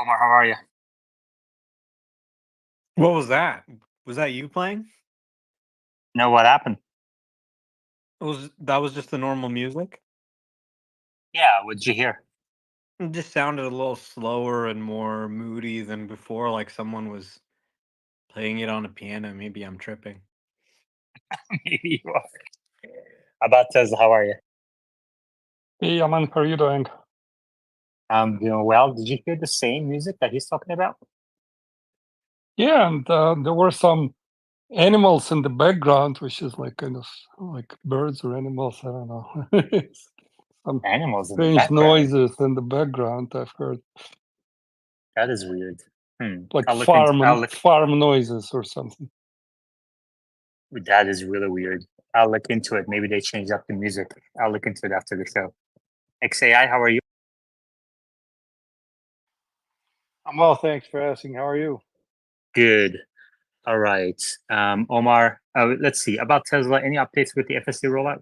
Omar, how are you? What was that? Was that you playing? Know what happened? That was just the normal music? Yeah, what did you hear? It just sounded a little slower and more moody than before, like someone was playing it on a piano. Maybe I'm tripping. Maybe you are. About Tesla, how are you? Hey, Aman, how are you doing? I'm doing well. Did you hear the same music that he's talking about? Yeah, and there were some animals in the background, which is like kind of like birds or animals. I don't know. Some Animals in the strange background. noises in the background. I've heard That is weird. like I'll look into. I'll look. farm noises or something. That is really weird. I'll look into it. Maybe they changed up the music. I'll look into it after the show. XAI, how are you? I'm well, thanks for asking. How are you? Good. All right. Omar, let's see. About Tesla, any updates with the FSD rollout?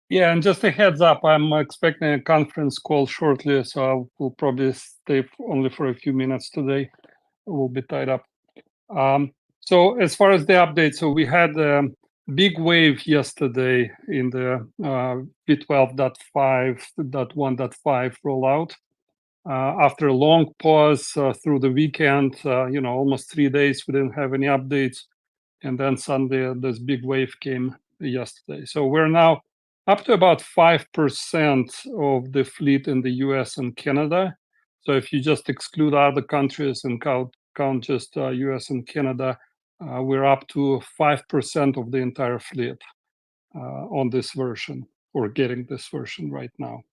Yeah, and just a heads up, I'm expecting a conference call shortly, so I will probably stay only for a few minutes today. We'll be tied up. So as far as the update, so we had a big wave yesterday in the V12.5.1.5 rollout. After a long pause through the weekend, almost 3 days, we didn't have any updates. And then Sunday, this big wave came yesterday. So we're now up to about 5% of the fleet in the US and Canada. So if you just exclude other countries and count just US and Canada, we're up to 5% of the entire fleet on this version, or getting this version right now.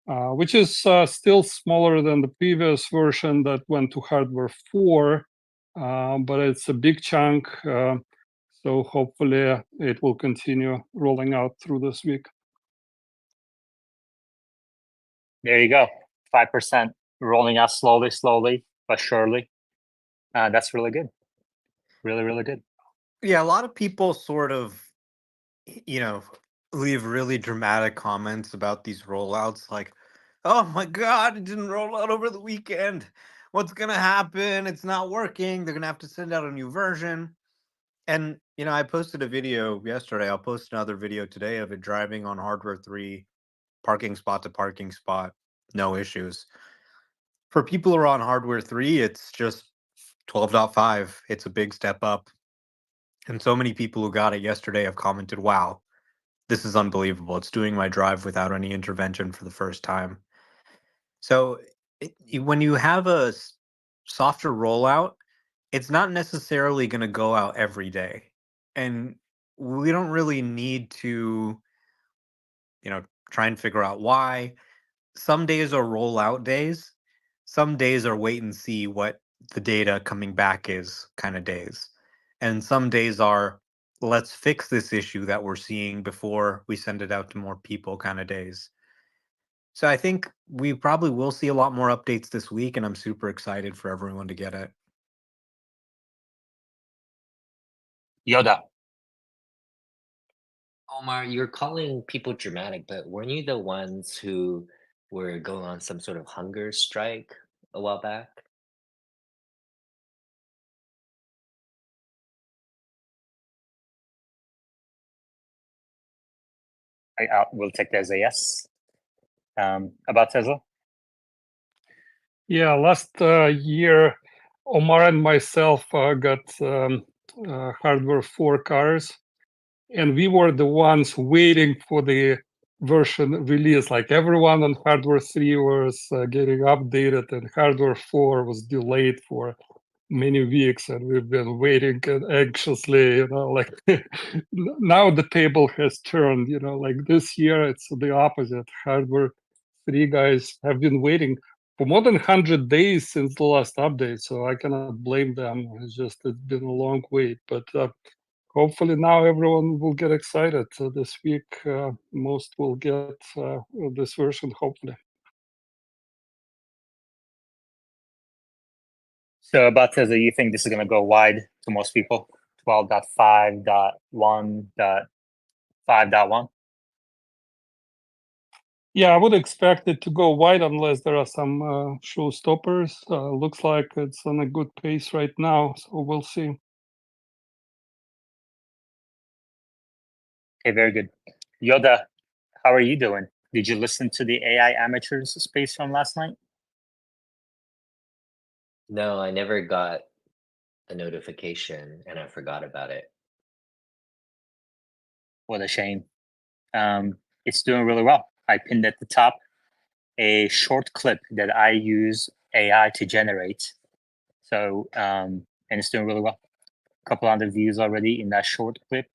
Which is still smaller than the previous version that went to hardware 4, but it's a big chunk. So hopefully it will continue rolling out through this week. There you go. 5% rolling out slowly, but surely. That's really good. Really, really good. Yeah, a lot of people sort of, you know, leave really dramatic comments about these rollouts like, oh my God, it didn't roll out over the weekend. What's going to happen? It's not working. They're going to have to send out a new version. And, I posted a video yesterday. I'll post another video today of it driving on hardware 3, parking spot to parking spot, no issues. For people who are on hardware 3, it's just 12.5. It's a big step up. And so many people who got it yesterday have commented, wow, this is unbelievable. It's doing my drive without any intervention for the first time. So when you have a softer rollout, it's not necessarily going to go out every day. And we don't really need to, try and figure out why. Some days are rollout days. Some days are wait and see what the data coming back is kind of days. And some days are let's fix this issue that we're seeing before we send it out to more people kind of days. So I think we probably will see a lot more updates this week, and I'm super excited for everyone to get it. Yoda. Omar, you're calling people dramatic, but weren't you the ones who were going on some sort of hunger strike a while back? I will take that as a yes. About Tesla? Yeah, last year, Omar and myself got hardware 4 cars, and we were the ones waiting for the version release. Like everyone on hardware 3 was getting updated, and hardware 4 was delayed for many weeks, and we've been waiting anxiously, like now the table has turned, like this year it's the opposite. Hardware 3 guys have been waiting for more than 100 days since the last update, so I cannot blame them. It's been a long wait, but hopefully now everyone will get excited. So this week, most will get this version, hopefully. So about Tesla, you think this is going to go wide to most people? 12.5.1.5.1? Yeah, I would expect it to go wide unless there are some showstoppers. Looks like it's on a good pace right now, so we'll see. Okay, very good. Yoda, how are you doing? Did you listen to the AI amateurs space from last night? No, I never got a notification and I forgot about it. What a shame. It's doing really well. I pinned at the top a short clip that I use AI to generate. So, and it's doing really well. A couple hundred views already in that short clip,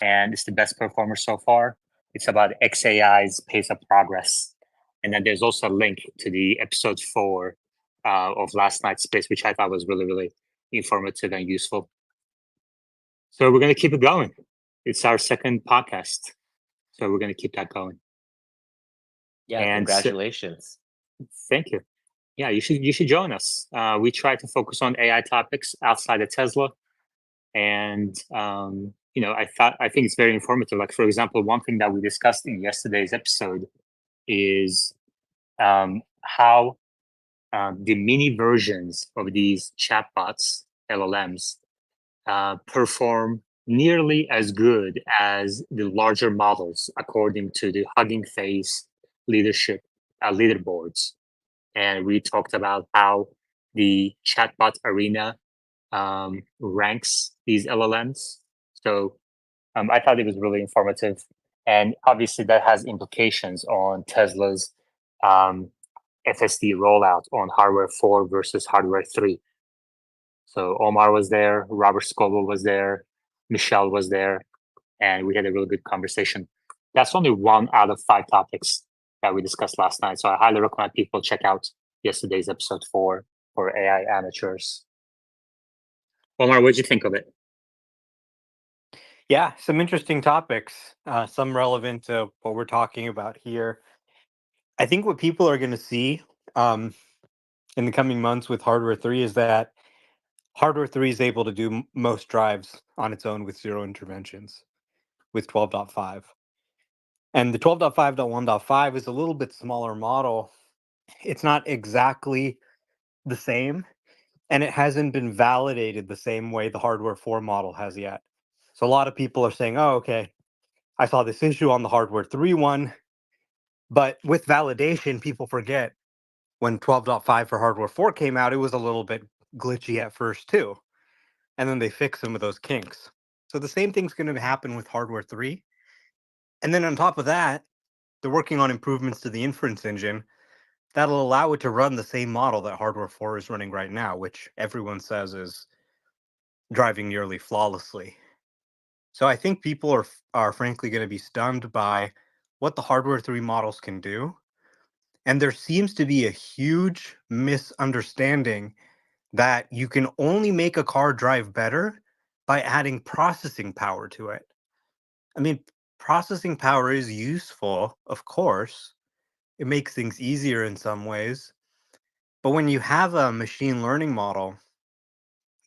and it's the best performer so far. It's about XAI's pace of progress. And then there's also a link to the episode 4 of last night's space, which I thought was really, really informative and useful. So we're going to keep it going. It's our second podcast. So we're going to keep that going. Yeah, And congratulations. thank you. Yeah, you should join us. We try to focus on AI topics outside of Tesla, and I think it's very informative. Like, for example, one thing that we discussed in yesterday's episode is how the mini versions of these chatbots, LLMs, perform nearly as good as the larger models, according to the Hugging Face leadership leaderboards. And we talked about how the chatbot arena ranks these LLMs. So I thought it was really informative. And obviously, that has implications on Tesla's um, FSD rollout on hardware 4 versus hardware 3. So Omar was there, Robert Scoble was there, Michelle was there, and we had a really good conversation. That's only one out of 5 topics that we discussed last night. So I highly recommend people check out yesterday's episode 4 for AI amateurs. Omar, what did you think of it? Yeah, some interesting topics, some relevant to what we're talking about here. I think what people are going to see um, in the coming months with hardware 3 is that hardware 3 is able to do most drives on its own with zero interventions with 12.5. And the 12.5.1.5 is a little bit smaller model. It's not exactly the same, and it hasn't been validated the same way the hardware 4 model has yet. So a lot of people are saying, oh, okay, I saw this issue on the hardware 3 one, but with validation, people forget when 12.5 for hardware 4 came out, it was a little bit glitchy at first too. And then they fixed some of those kinks. So the same thing's going to happen with hardware 3. And then on top of that, they're working on improvements to the inference engine that'll allow it to run the same model that hardware 4 is running right now, which everyone says is driving nearly flawlessly. So I think people are frankly going to be stunned by what the hardware 3 models can do. And there seems to be a huge misunderstanding that you can only make a car drive better by adding processing power to it. I mean, processing power is useful, of course. It makes things easier in some ways. But when you have a machine learning model,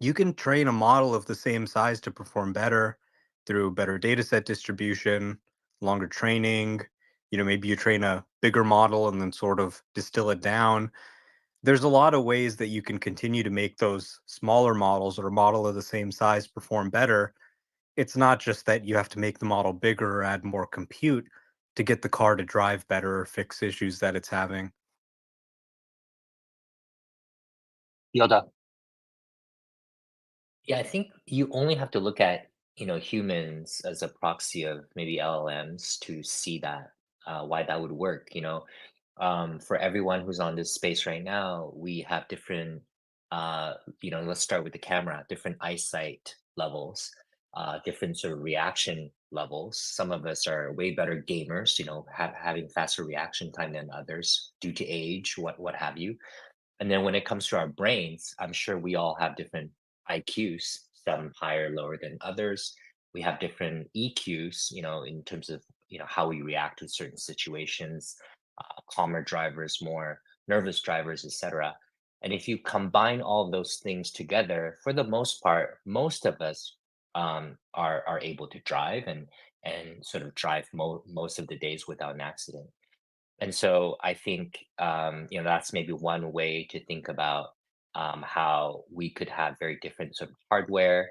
you can train a model of the same size to perform better through better data set distribution, longer training. Maybe you train a bigger model and then sort of distill it down. There's a lot of ways that you can continue to make those smaller models or a model of the same size perform better. It's not just that you have to make the model bigger or add more compute to get the car to drive better or fix issues that it's having. Yoda. Yeah, I think you only have to look at, humans as a proxy of maybe LLMs to see that why that would work. For everyone who's on this space right now, we have different, let's start with the camera, different eyesight levels, different sort of reaction levels. Some of us are way better gamers, having faster reaction time than others due to age, what have you. And then when it comes to our brains, I'm sure we all have different IQs, some higher, lower than others. We have different EQs, in terms of, how we react to certain situations, calmer drivers, more nervous drivers, etc. And if you combine all those things together, for the most part, most of us are able to drive and sort of drive most of the days without an accident. And so I think that's maybe one way to think about how we could have very different sort of hardware,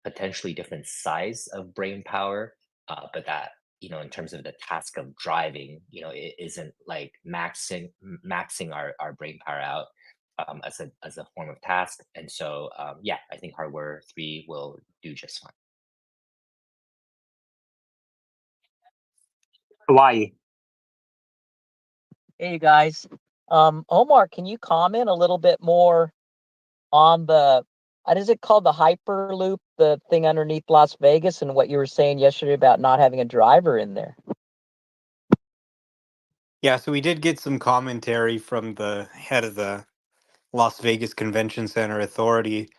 potentially different size of brain power, but that in terms of the task of driving, it isn't like maxing our brain power out as a form of task. And so yeah, I think hardware 3 will do just fine. Hawaii. Hey, you guys. Omar, can you comment a little bit more on the, what is it called? The Hyperloop, the thing underneath Las Vegas, and what you were saying yesterday about not having a driver in there? Yeah, so we did get some commentary from the head of the Las Vegas Convention Center Authority,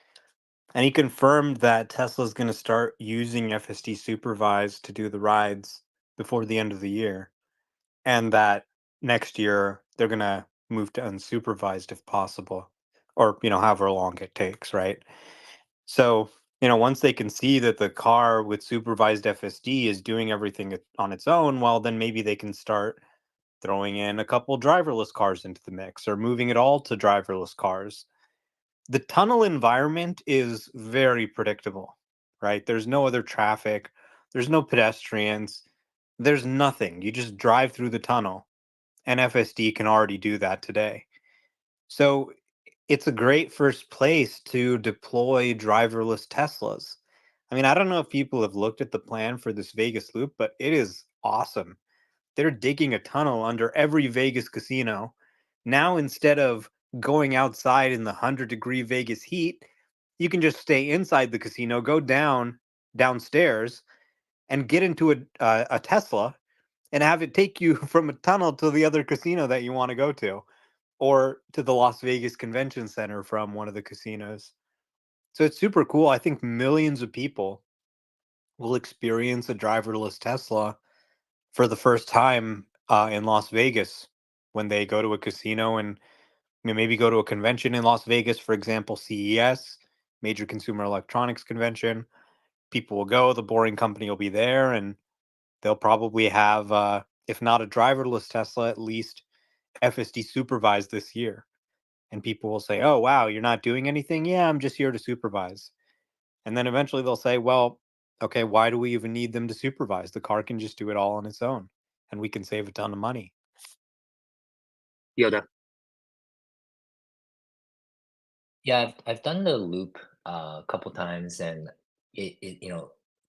and he confirmed that Tesla's going to start using FSD supervised to do the rides before the end of the year, and that next year they're going to move to unsupervised if possible, or however long it takes, right? So, once they can see that the car with supervised FSD is doing everything on its own, well, then maybe they can start throwing in a couple driverless cars into the mix or moving it all to driverless cars. The tunnel environment is very predictable, right? There's no other traffic, there's no pedestrians, there's nothing. You just drive through the tunnel, and FSD can already do that today. So it's a great first place to deploy driverless Teslas. I mean, I don't know if people have looked at the plan for this Vegas loop, but it is awesome. They're digging a tunnel under every Vegas casino. Now, instead of going outside in the 100-degree Vegas heat, you can just stay inside the casino, go downstairs, and get into a Tesla and have it take you from a tunnel to the other casino that you want to go to, or to the Las Vegas Convention Center from one of the casinos. So it's super cool. I think millions of people will experience a driverless Tesla for the first time in Las Vegas when they go to a casino and maybe go to a convention in Las Vegas, for example, CES, Major Consumer Electronics Convention. People will go, the Boring Company will be there, and they'll probably have, if not a driverless Tesla, at least FSD supervised this year. And people will say, "Oh, wow, you're not doing anything?" "Yeah, I'm just here to supervise." And then eventually they'll say, "Well, okay, why do we even need them to supervise? The car can just do it all on its own, and we can save a ton of money." Yoda. Yeah, I've done the loop a couple times, and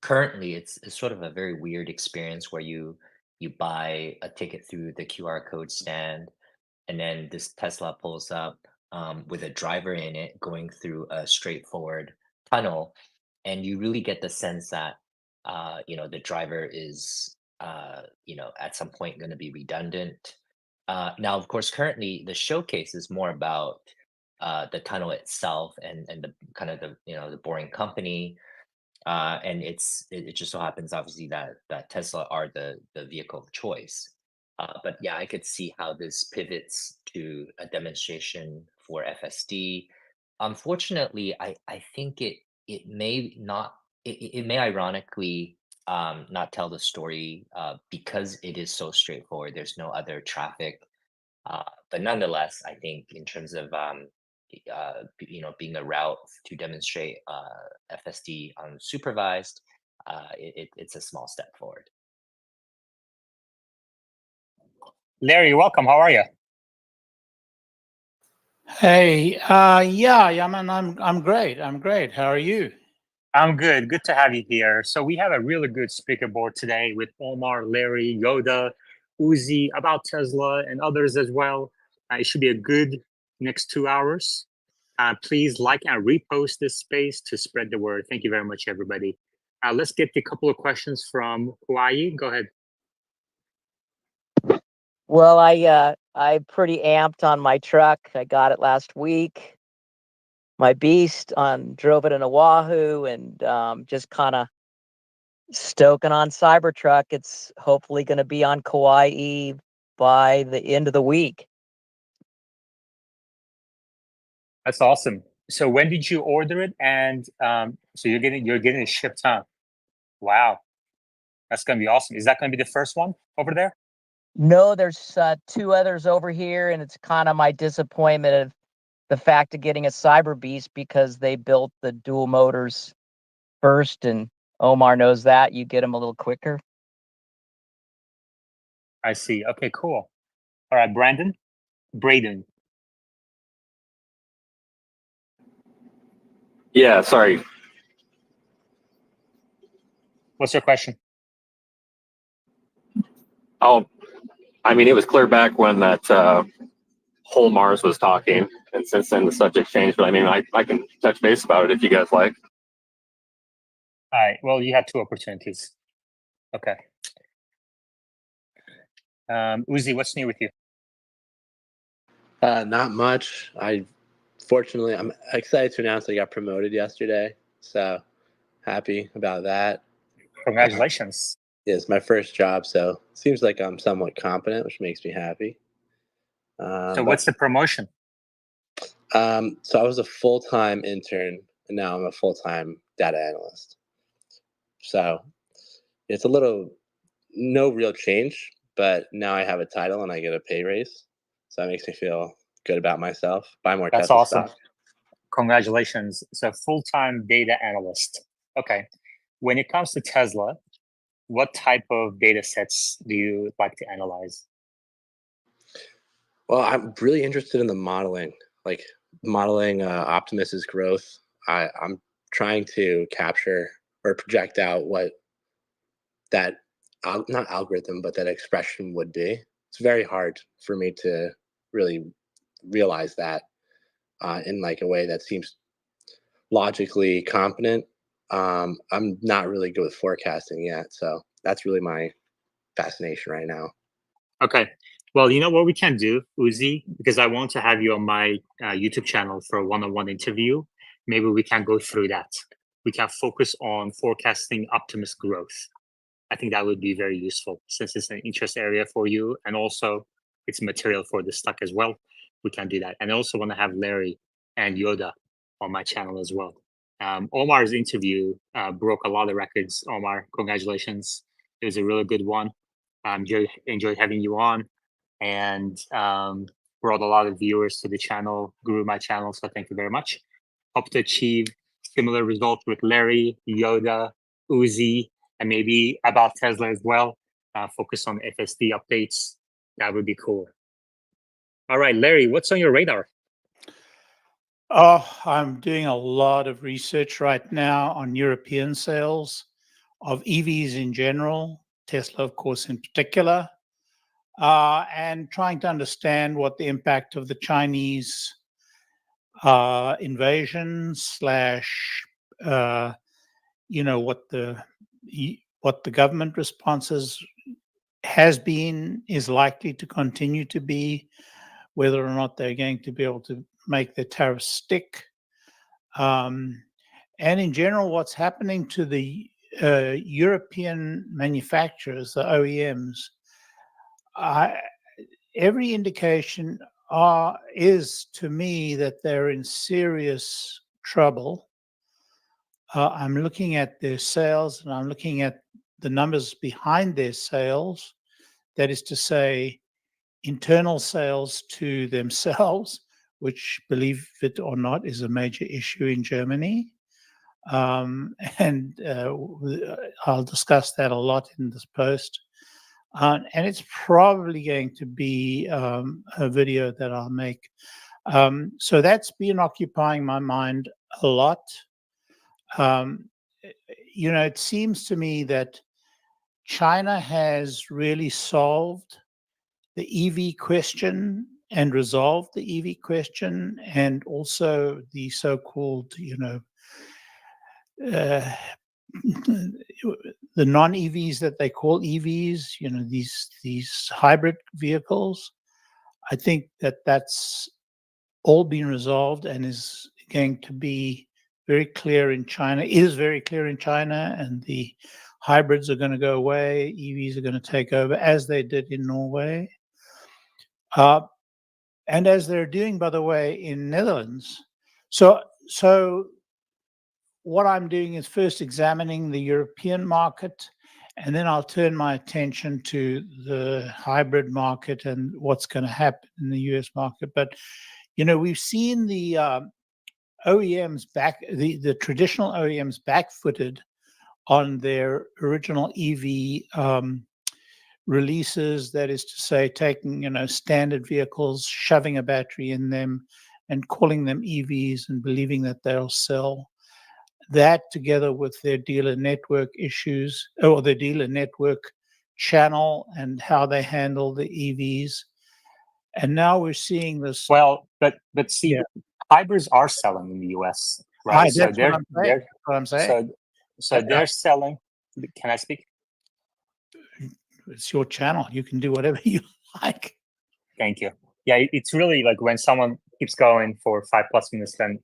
currently it's sort of a very weird experience where you buy a ticket through the QR code stand, and then this Tesla pulls up with a driver in it going through a straightforward tunnel, and you really get the sense that the driver is at some point going to be redundant. Now, of course, currently the showcase is more about the tunnel itself and the kind of the Boring Company, and it just so happens obviously that Tesla are the vehicle of choice. But yeah, I could see how this pivots to a demonstration for FSD. Unfortunately, I think it may not it may ironically not tell the story because it is so straightforward. There's no other traffic, but nonetheless, I think in terms of being a route to demonstrate FSD unsupervised, it's a small step forward. Larry, welcome. How are you? Hey, yeah, man, I'm great. I'm great. How are you? I'm good. Good to have you here. So we have a really good speaker board today with Omar, Larry, Yoda, Uzi, about Tesla, and others as well. It should be a good next 2 hours. Please like and repost this space to spread the word. Thank you very much, everybody. Let's get a couple of questions from Hawaii. Go ahead. Well, I'm pretty amped on my truck. I got it last week. My beast drove it in Oahu, and just kind of stoking on Cybertruck. It's hopefully going to be on Kauai by the end of the week. That's awesome. So when did you order it? And so you're getting it shipped, huh? Wow, that's gonna be awesome. Is that gonna be the first one over there? No, there's 2 others over here, and it's kind of my disappointment of the fact of getting a Cyber Beast because they built the dual motors first, and Omar knows that. You get them a little quicker. I see. Okay, cool. All right, Braden. Yeah, sorry. What's your question? Oh, I mean, it was clear back when that whole Mars was talking, and since then the subject changed. But I mean, I can touch base about it if you guys like. All right. Well, you had 2 opportunities. Okay. Uzi, what's new with you? Not much. Fortunately, I'm excited to announce I got promoted yesterday, so happy about that. Congratulations. It's my first job, so it seems like I'm somewhat competent, which makes me happy. So what's the promotion? So I was a full-time intern, and now I'm a full-time data analyst. So it's no real change, but now I have a title and I get a pay raise, so that makes me feel good about myself. Buy more That's Tesla awesome. stock. Congratulations. So full-time data analyst. Okay. When it comes to Tesla, what type of data sets do you like to analyze? Well, I'm really interested in the modeling, like modeling Optimus's growth. I'm trying to capture or project out what that not algorithm, but that expression would be. It's very hard for me to really realize that in like a way that seems logically competent. I'm not really good with forecasting yet, so that's really my fascination right now. Okay. Well, you know what we can do, Uzi, because I want to have you on my YouTube channel for a one-on-one interview. Maybe we can go through that. We can focus on forecasting Optimus growth. I think that would be very useful since it's an interest area for you, and also it's material for the stock as well. We can do that. And I also want to have Larry and Yoda on my channel as well. Omar's interview broke a lot of records. Omar, congratulations. It was a really good one. Enjoyed having you on, and brought a lot of viewers to the channel, grew my channel. So thank you very much. Hope to achieve similar results with Larry, Yoda, Uzi, and maybe about Tesla as well. Focus on FSD updates. That would be cool. All right, Larry, what's on your radar? Oh, I'm doing a lot of research right now on European sales of EVs in general, Tesla, of course, in particular, and trying to understand what the impact of the Chinese invasion slash, what the government responses has been, is likely to continue to be, whether or not they're going to be able to make the tariffs stick. And in general, what's happening to the European manufacturers, the OEMs, every indication is to me that they're in serious trouble. I'm looking at their sales and I'm looking at the numbers behind their sales. That is to say, internal sales to themselves, which, believe it or not, is a major issue in Germany. And I'll discuss that a lot in this post. And it's probably going to be a video that I'll make. So that's been occupying my mind a lot. It seems to me that China has really solved the EV question and resolved the EV question, and also the so-called, the non-EVs that they call EVs, these hybrid vehicles. I think that that's all been resolved and is going to be very clear in China, and the hybrids are going to go away, EVs are going to take over, as they did in Norway. And as they're doing, by the way, in Netherlands. So what I'm doing is first examining the European market and then I'll turn my attention to the hybrid market and what's going to happen in the US market. But, we've seen the OEMs the traditional OEMs backfooted on their original EV releases. That is to say, taking standard vehicles, shoving a battery in them, and calling them EVs and believing that they'll sell. That, together with their dealer network issues, or the dealer network channel and how they handle the EVs, and now we're seeing this. Well, but see, Yeah. hybrids are selling in the US, right? So That's what I'm saying. So they're selling. Can I speak? It's your channel. You can do whatever you like. Thank you. Yeah, it's really like when someone keeps going for 5+ minutes, then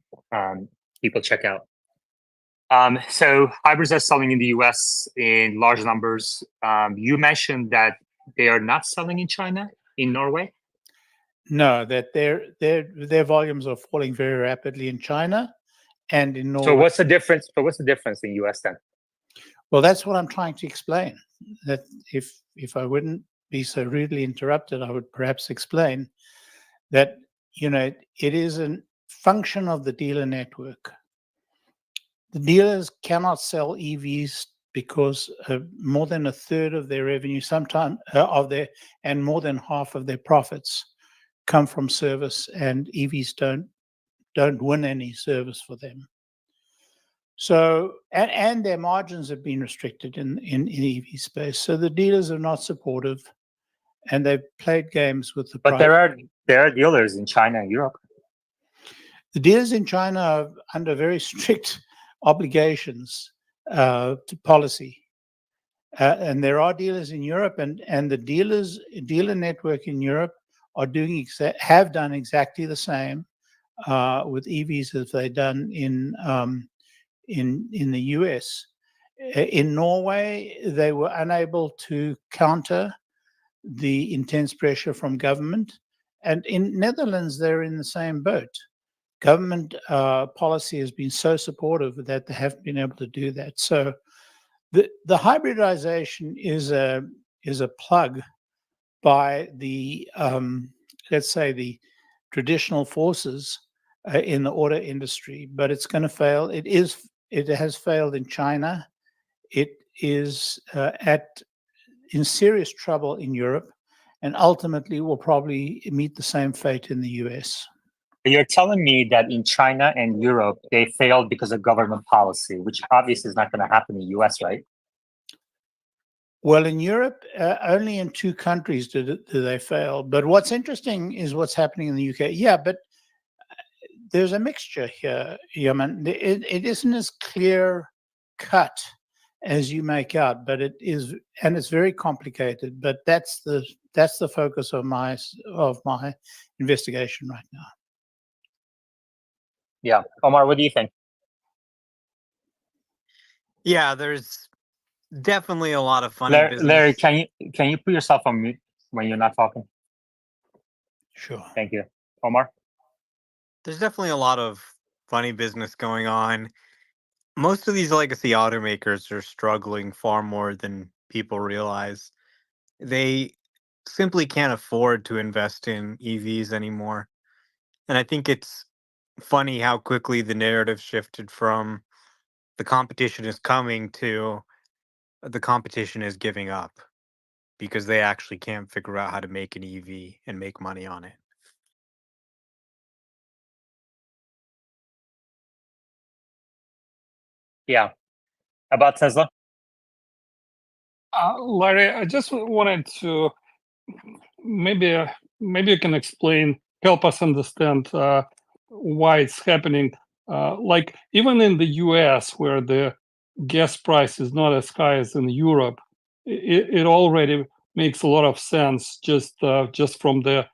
people check out. So hybrids are selling in the US in large numbers. You mentioned that they are not selling in China, in Norway. No, that their volumes are falling very rapidly in China and in Norway. So what's the difference? So what's the difference in US then? Well, that's what I'm trying to explain. That if I wouldn't be so rudely interrupted, I would perhaps explain that it is a function of the dealer network. The dealers cannot sell EVs because more than a third of their revenue, and more than half of their profits come from service, and EVs don't win any service for them. So, and their margins have been restricted in EV space. So the dealers are not supportive, and they've played games with the But price. there are dealers in China and Europe. The dealers in China are under very strict obligations to policy. And there are dealers in Europe, and the dealer network in Europe are have done exactly the same with EVs as they've done in the US. In Norway, they were unable to counter the intense pressure from government, and in Netherlands, they're in the same boat. Government policy has been so supportive that they haven't been able to do that. So the hybridization is a plug by the let's say the traditional forces in the auto industry, but it's going to fail. It has failed in China. It is in serious trouble in Europe, and ultimately will probably meet the same fate in the US. You're telling me that in China and Europe, they failed because of government policy, which obviously is not going to happen in the US, right? Well, in Europe, only in 2 countries do they fail. But what's interesting is what's happening in the UK. Yeah, but there's a mixture here, Yaman. It isn't as clear cut as you make out, but it is, and it's very complicated. But that's the focus of my investigation right now. Yeah, Omar, what do you think? Yeah, there's definitely a lot of funny business. Larry, can you put yourself on mute when you're not talking? Sure. Thank you, Omar. There's definitely a lot of funny business going on. Most of these legacy automakers are struggling far more than people realize. They simply can't afford to invest in EVs anymore. And I think it's funny how quickly the narrative shifted from the competition is coming to the competition is giving up because they actually can't figure out how to make an EV and make money on it. Yeah. About Tesla? Larry, I just wanted to maybe you can help us understand why it's happening. Like even in the US, where the gas price is not as high as in Europe, it already makes a lot of sense just from the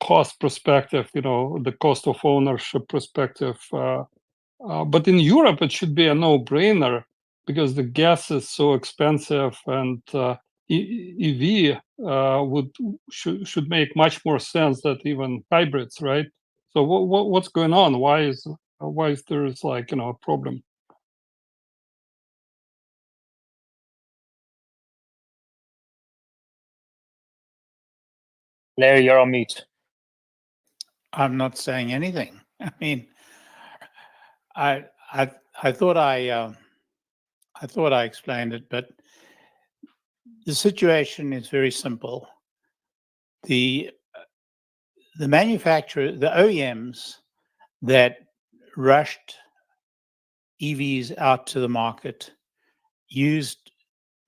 cost perspective, the cost of ownership perspective. But in Europe, it should be a no-brainer because the gas is so expensive, and EV should make much more sense than even hybrids, right? So what's going on? Why is there a problem? Larry, you're on mute. I'm not saying anything. I mean, I thought I explained it, but the situation is very simple. The manufacturer, the OEMs that rushed EVs out to the market used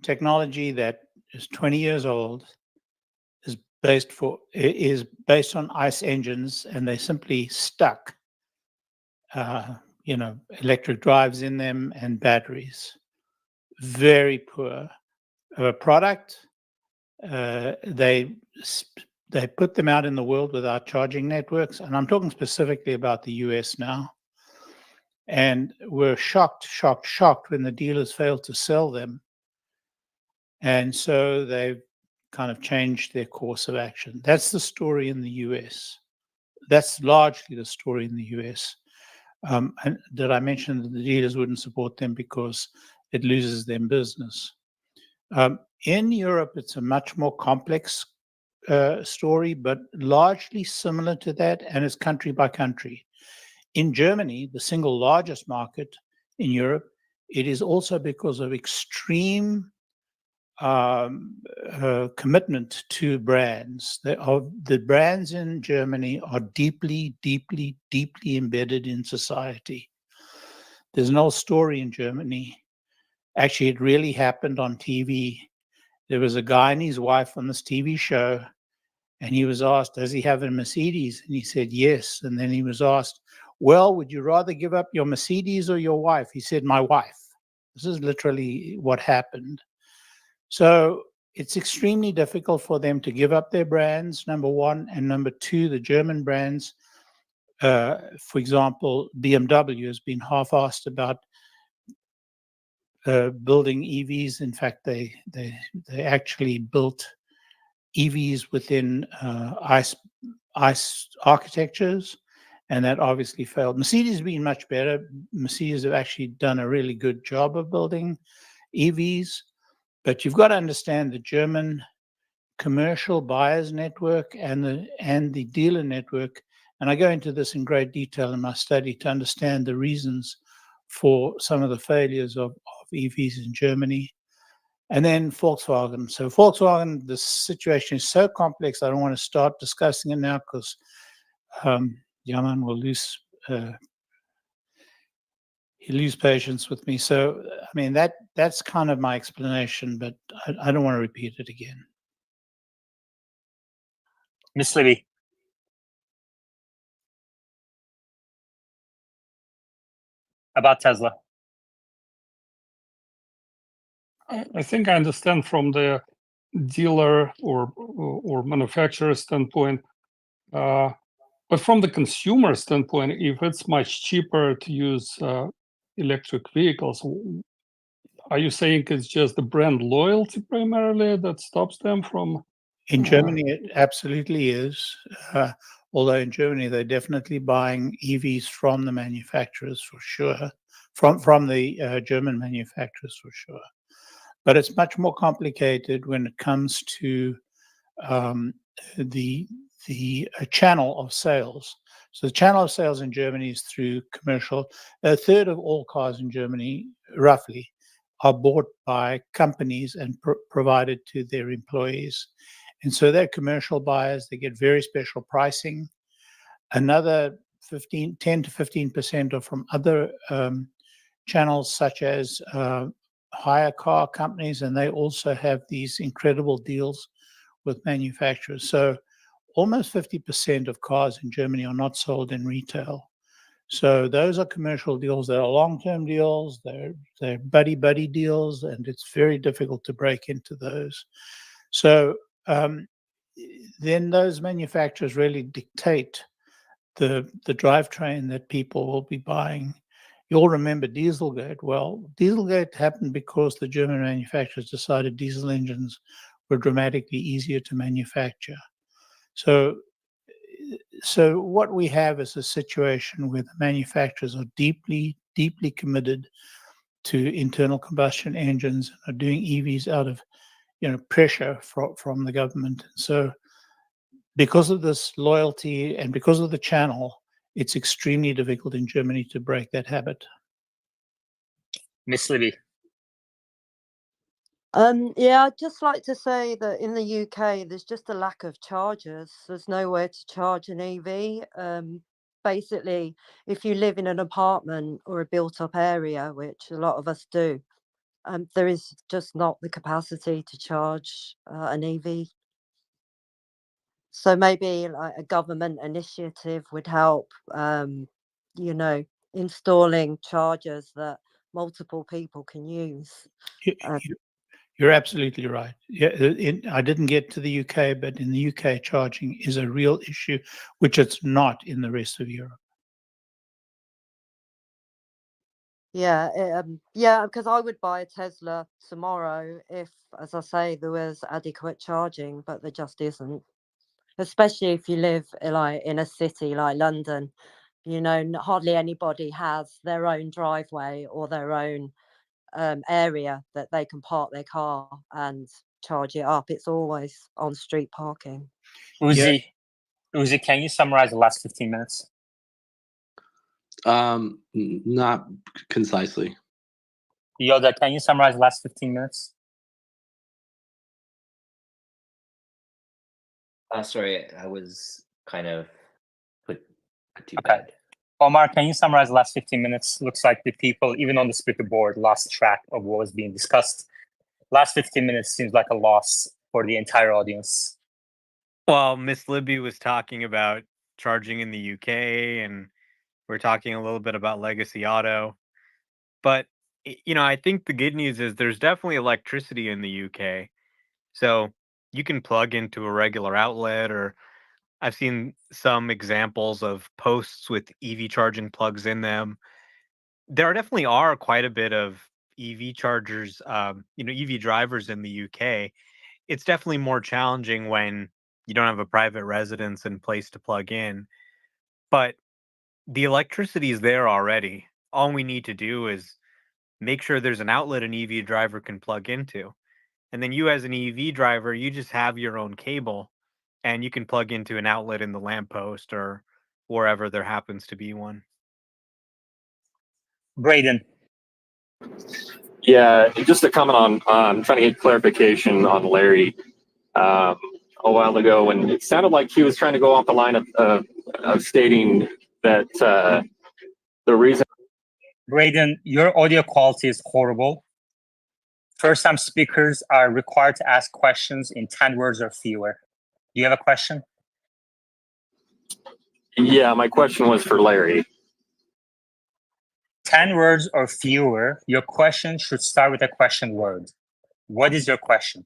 technology that is 20 years old, is based on ICE engines, and they simply stuck electric drives in them and batteries. Very poor product. They put them out in the world without charging networks, and I'm talking specifically about the US now. And we're shocked when the dealers failed to sell them. And so they've kind of changed their course of action. That's the story in the US. That's largely the story in the US. And did I mention that the dealers wouldn't support them because it loses them business? In Europe, it's a much more complex story, but largely similar to that, and it's country by country. In Germany, the single largest market in Europe, it is also because of extreme commitment to brands. The brands in Germany are deeply, deeply, deeply embedded in society. There's an old story in Germany. Actually, it really happened on TV. There was a guy and his wife on this TV show, and he was asked, does he have a Mercedes? And he said, yes. And then he was asked, well, would you rather give up your Mercedes or your wife? He said, my wife. This is literally what happened. So it's extremely difficult for them to give up their brands, number one. And number two, the German brands, for example, BMW has been half-assed about building EVs. In fact, they actually built EVs within ICE architectures, and that obviously failed. Mercedes has been much better. Mercedes have actually done a really good job of building EVs, but you've got to understand the German commercial buyers network and the dealer network. And I go into this in great detail in my study to understand the reasons for some of the failures of EVs in Germany. And then Volkswagen. So Volkswagen, the situation is so complex, I don't want to start discussing it now because Yaman will lose patience with me. So, I mean, that's kind of my explanation, but I don't want to repeat it again. Miss Libby. About Tesla. I think I understand from the dealer or manufacturer standpoint, but from the consumer standpoint, if it's much cheaper to use electric vehicles, are you saying it's just the brand loyalty primarily that stops them from? In Germany, it absolutely is. Although in Germany, they're definitely buying EVs from the manufacturers for sure, from the German manufacturers for sure. But it's much more complicated when it comes to the channel of sales. So the channel of sales in Germany is through commercial. A third of all cars in Germany, roughly, are bought by companies and provided to their employees. And so they're commercial buyers. They get very special pricing. Another 10 to 15% are from other channels such as hire car companies, and they also have these incredible deals with manufacturers. So almost 50% of cars in Germany are not sold in retail. So those are commercial deals. They're long-term deals. They're buddy-buddy deals, and it's very difficult to break into those. So then those manufacturers really dictate the drivetrain that people will be buying. You all remember Dieselgate. Well, Dieselgate happened because the German manufacturers decided diesel engines were dramatically easier to manufacture. So what we have is a situation where the manufacturers are deeply, deeply committed to internal combustion engines and are doing EVs out of pressure from the government. So because of this loyalty and because of the channel, it's extremely difficult in Germany to break that habit. Miss Libby. Yeah, I'd just like to say that in the UK, there's just a lack of chargers. There's nowhere to charge an EV. Basically, if you live in an apartment or a built-up area, which a lot of us do, there is just not the capacity to charge an EV. So maybe like a government initiative would help, you know, installing chargers that multiple people can use. You- you- You're absolutely right. Yeah, I didn't get to the UK, but in the UK, charging is a real issue, which it's not in the rest of Europe. Yeah, yeah, because I would buy a Tesla tomorrow if, as I say, there was adequate charging, but there just isn't. Especially if you live like in a city like London, you know, hardly anybody has their own driveway or their own area that they can park their car and charge it up. It's always on street parking. Uzi, can you summarize the last 15 minutes? Not concisely. Yoda, can you summarize the last 15 minutes? Sorry, I was kind of put to Okay. bed. Omar, can you summarize the last 15 minutes? Looks like the people, even on the speaker board, lost track of what was being discussed. Last 15 minutes seems like a loss for the entire audience. Well, Miss Libby was talking about charging in the UK, and we're talking a little bit about legacy auto. But you know, I think the good news is there's definitely electricity in the UK. So you can plug into a regular outlet, or I've seen some examples of posts with EV charging plugs in them. There definitely are quite a bit of EV chargers, you know, EV drivers in the UK. It's definitely more challenging when you don't have a private residence and place to plug in. But the electricity is there already. All we need to do is make sure there's an outlet an EV driver can plug into. And then you, as an EV driver, you just have your own cable and you can plug into an outlet in the lamppost or wherever there happens to be one. Braden. Yeah, just to comment on trying to get clarification on Larry a while ago, when it sounded like he was trying to go off the line of stating that the reason. Braden, your audio quality is horrible. First-time speakers are required to ask questions in 10 words or fewer. Do you have a question? Yeah, my question was for Larry. 10 words or fewer. Your question should start with a question word. What is your question?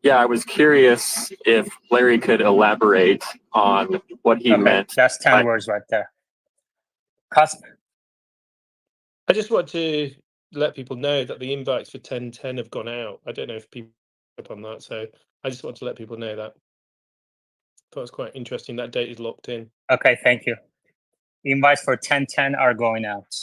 Yeah, I was curious if Larry could elaborate on what he meant. That's 10 words right there. Cusp. I just want to let people know that the invites for 1010 have gone out. I don't know if people up on that, so I just want to let people know that. Thought it was quite interesting. That date is locked in. Okay, thank you. Invites for 1010 are going out.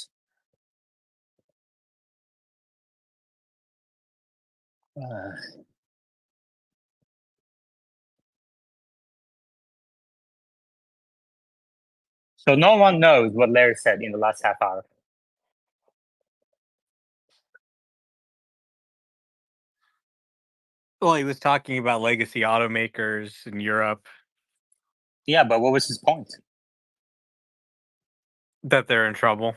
So no one knows what Larry said in the last half hour. Well, he was talking about legacy automakers in Europe. Yeah, but what was his point? That they're in trouble.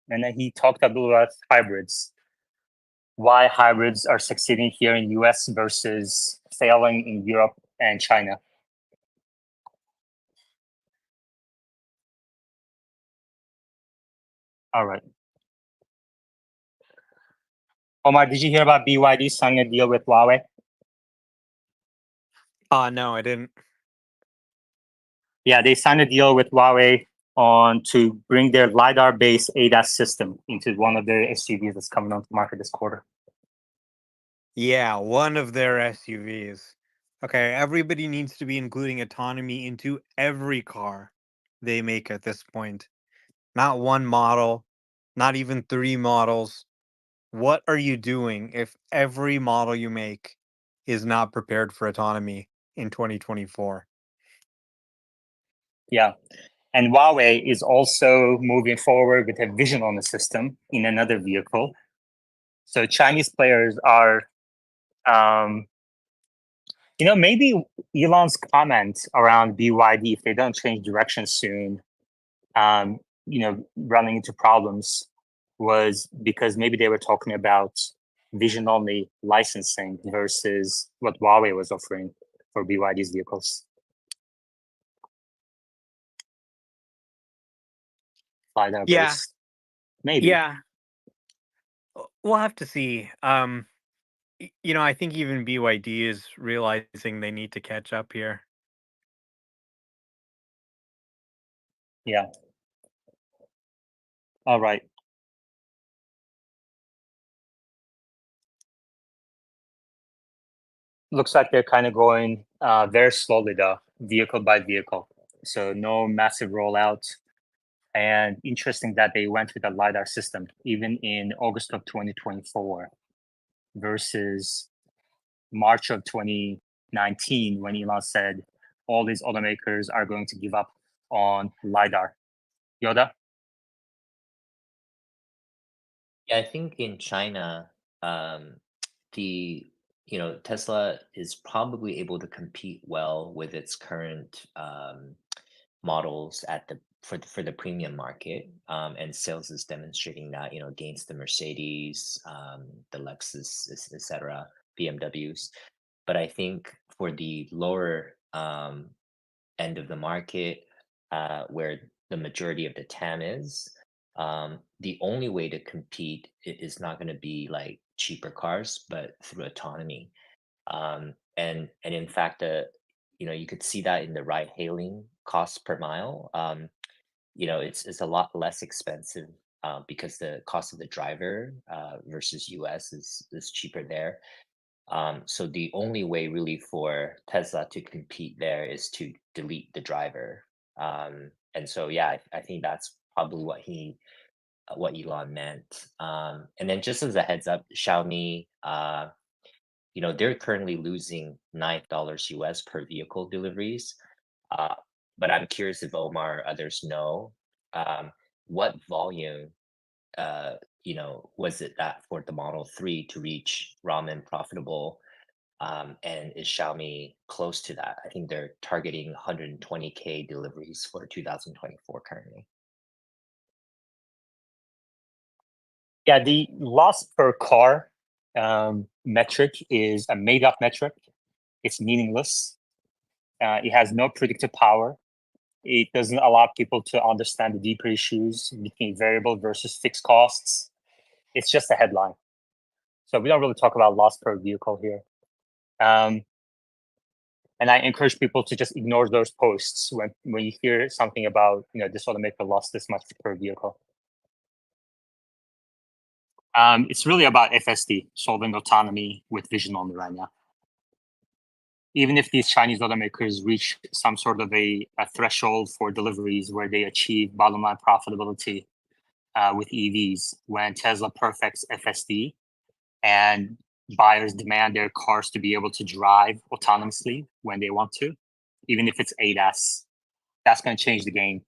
And then he talked a little about hybrids. Why hybrids are succeeding here in US versus failing in Europe and China. All right. Omar, did you hear about BYD signing a deal with Huawei? No, I didn't. Yeah, they signed a deal with Huawei to bring their LiDAR-based ADAS system into one of their SUVs that's coming onto the market this quarter. Yeah, one of their SUVs. Okay, everybody needs to be including autonomy into every car they make at this point. Not one model, not even 3 models. What are you doing if every model you make is not prepared for autonomy in 2024. Yeah. And Huawei is also moving forward with a vision on the system in another vehicle. So Chinese players are, maybe Elon's comment around BYD, if they don't change direction soon, running into problems, was because maybe they were talking about vision only licensing versus what Huawei was offering for BYD's vehicles. LiDAR Yeah, based. Maybe. yeah. We'll have to see. I think even BYD is realizing they need to catch up here. Yeah. All right. Looks like they're kind of going very slowly, though, vehicle by vehicle. So no massive rollout. And interesting that they went with a LiDAR system, even in August of 2024 versus March of 2019, when Elon said all these automakers are going to give up on LiDAR. Yoda? Yeah, I think in China, Tesla is probably able to compete well with its current models for the premium market, and sales is demonstrating that against the Mercedes, the Lexus, etc., BMWs. But I think for the lower end of the market, where the majority of the TAM is, the only way to compete is not going to be like cheaper cars, but through autonomy. And in fact, you could see that in the ride hailing cost per mile. It's a lot less expensive because the cost of the driver versus US is cheaper there. So the only way really for Tesla to compete there is to delete the driver. And so yeah, I think that's probably what Elon meant. And then just as a heads up, Xiaomi, they're currently losing $9 US per vehicle deliveries. Uh, but I'm curious if Omar or others know what volume was it that for the Model 3 to reach ramen profitable? And is Xiaomi close to that? I think they're targeting 120K deliveries for 2024 currently. Yeah, the loss per car metric is a made up metric. It's meaningless. It has no predictive power. It doesn't allow people to understand the deeper issues between variable versus fixed costs. It's just a headline. So we don't really talk about loss per vehicle here. And I encourage people to just ignore those posts when you hear something about, this automaker lost this much per vehicle. It's really about FSD, solving autonomy with vision only right now. Even if these Chinese automakers reach some sort of a threshold for deliveries where they achieve bottom line profitability with EVs, when Tesla perfects FSD and buyers demand their cars to be able to drive autonomously when they want to, even if it's ADAS, that's going to change the game.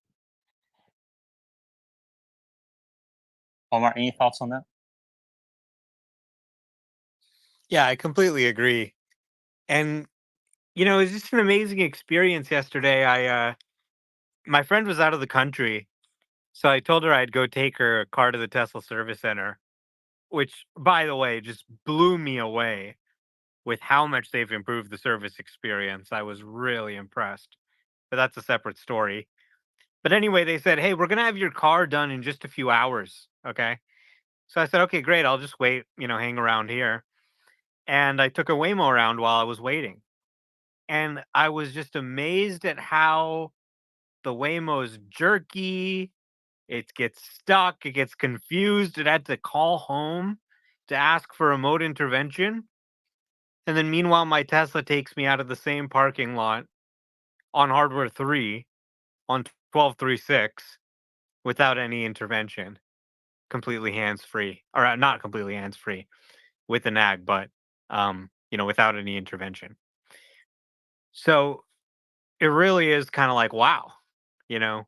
Omar, any thoughts on that? Yeah, I completely agree. And it was just an amazing experience yesterday. My friend was out of the country, so I told her I'd go take her car to the Tesla service center, which, by the way, just blew me away with how much they've improved the service experience. I was really impressed, but that's a separate story. But anyway, they said, "Hey, we're gonna have your car done in just a few hours." Okay, so I said, "Okay, great. I'll just wait. Hang around here." And I took a Waymo around while I was waiting, and I was just amazed at how the Waymo's jerky. It gets stuck. It gets confused. It had to call home to ask for remote intervention. And then meanwhile, my Tesla takes me out of the same parking lot on hardware 3 on 12.3.6 without any intervention, completely hands free, or not completely hands free with the nag, but without any intervention. So it really is kind of like, wow, you know,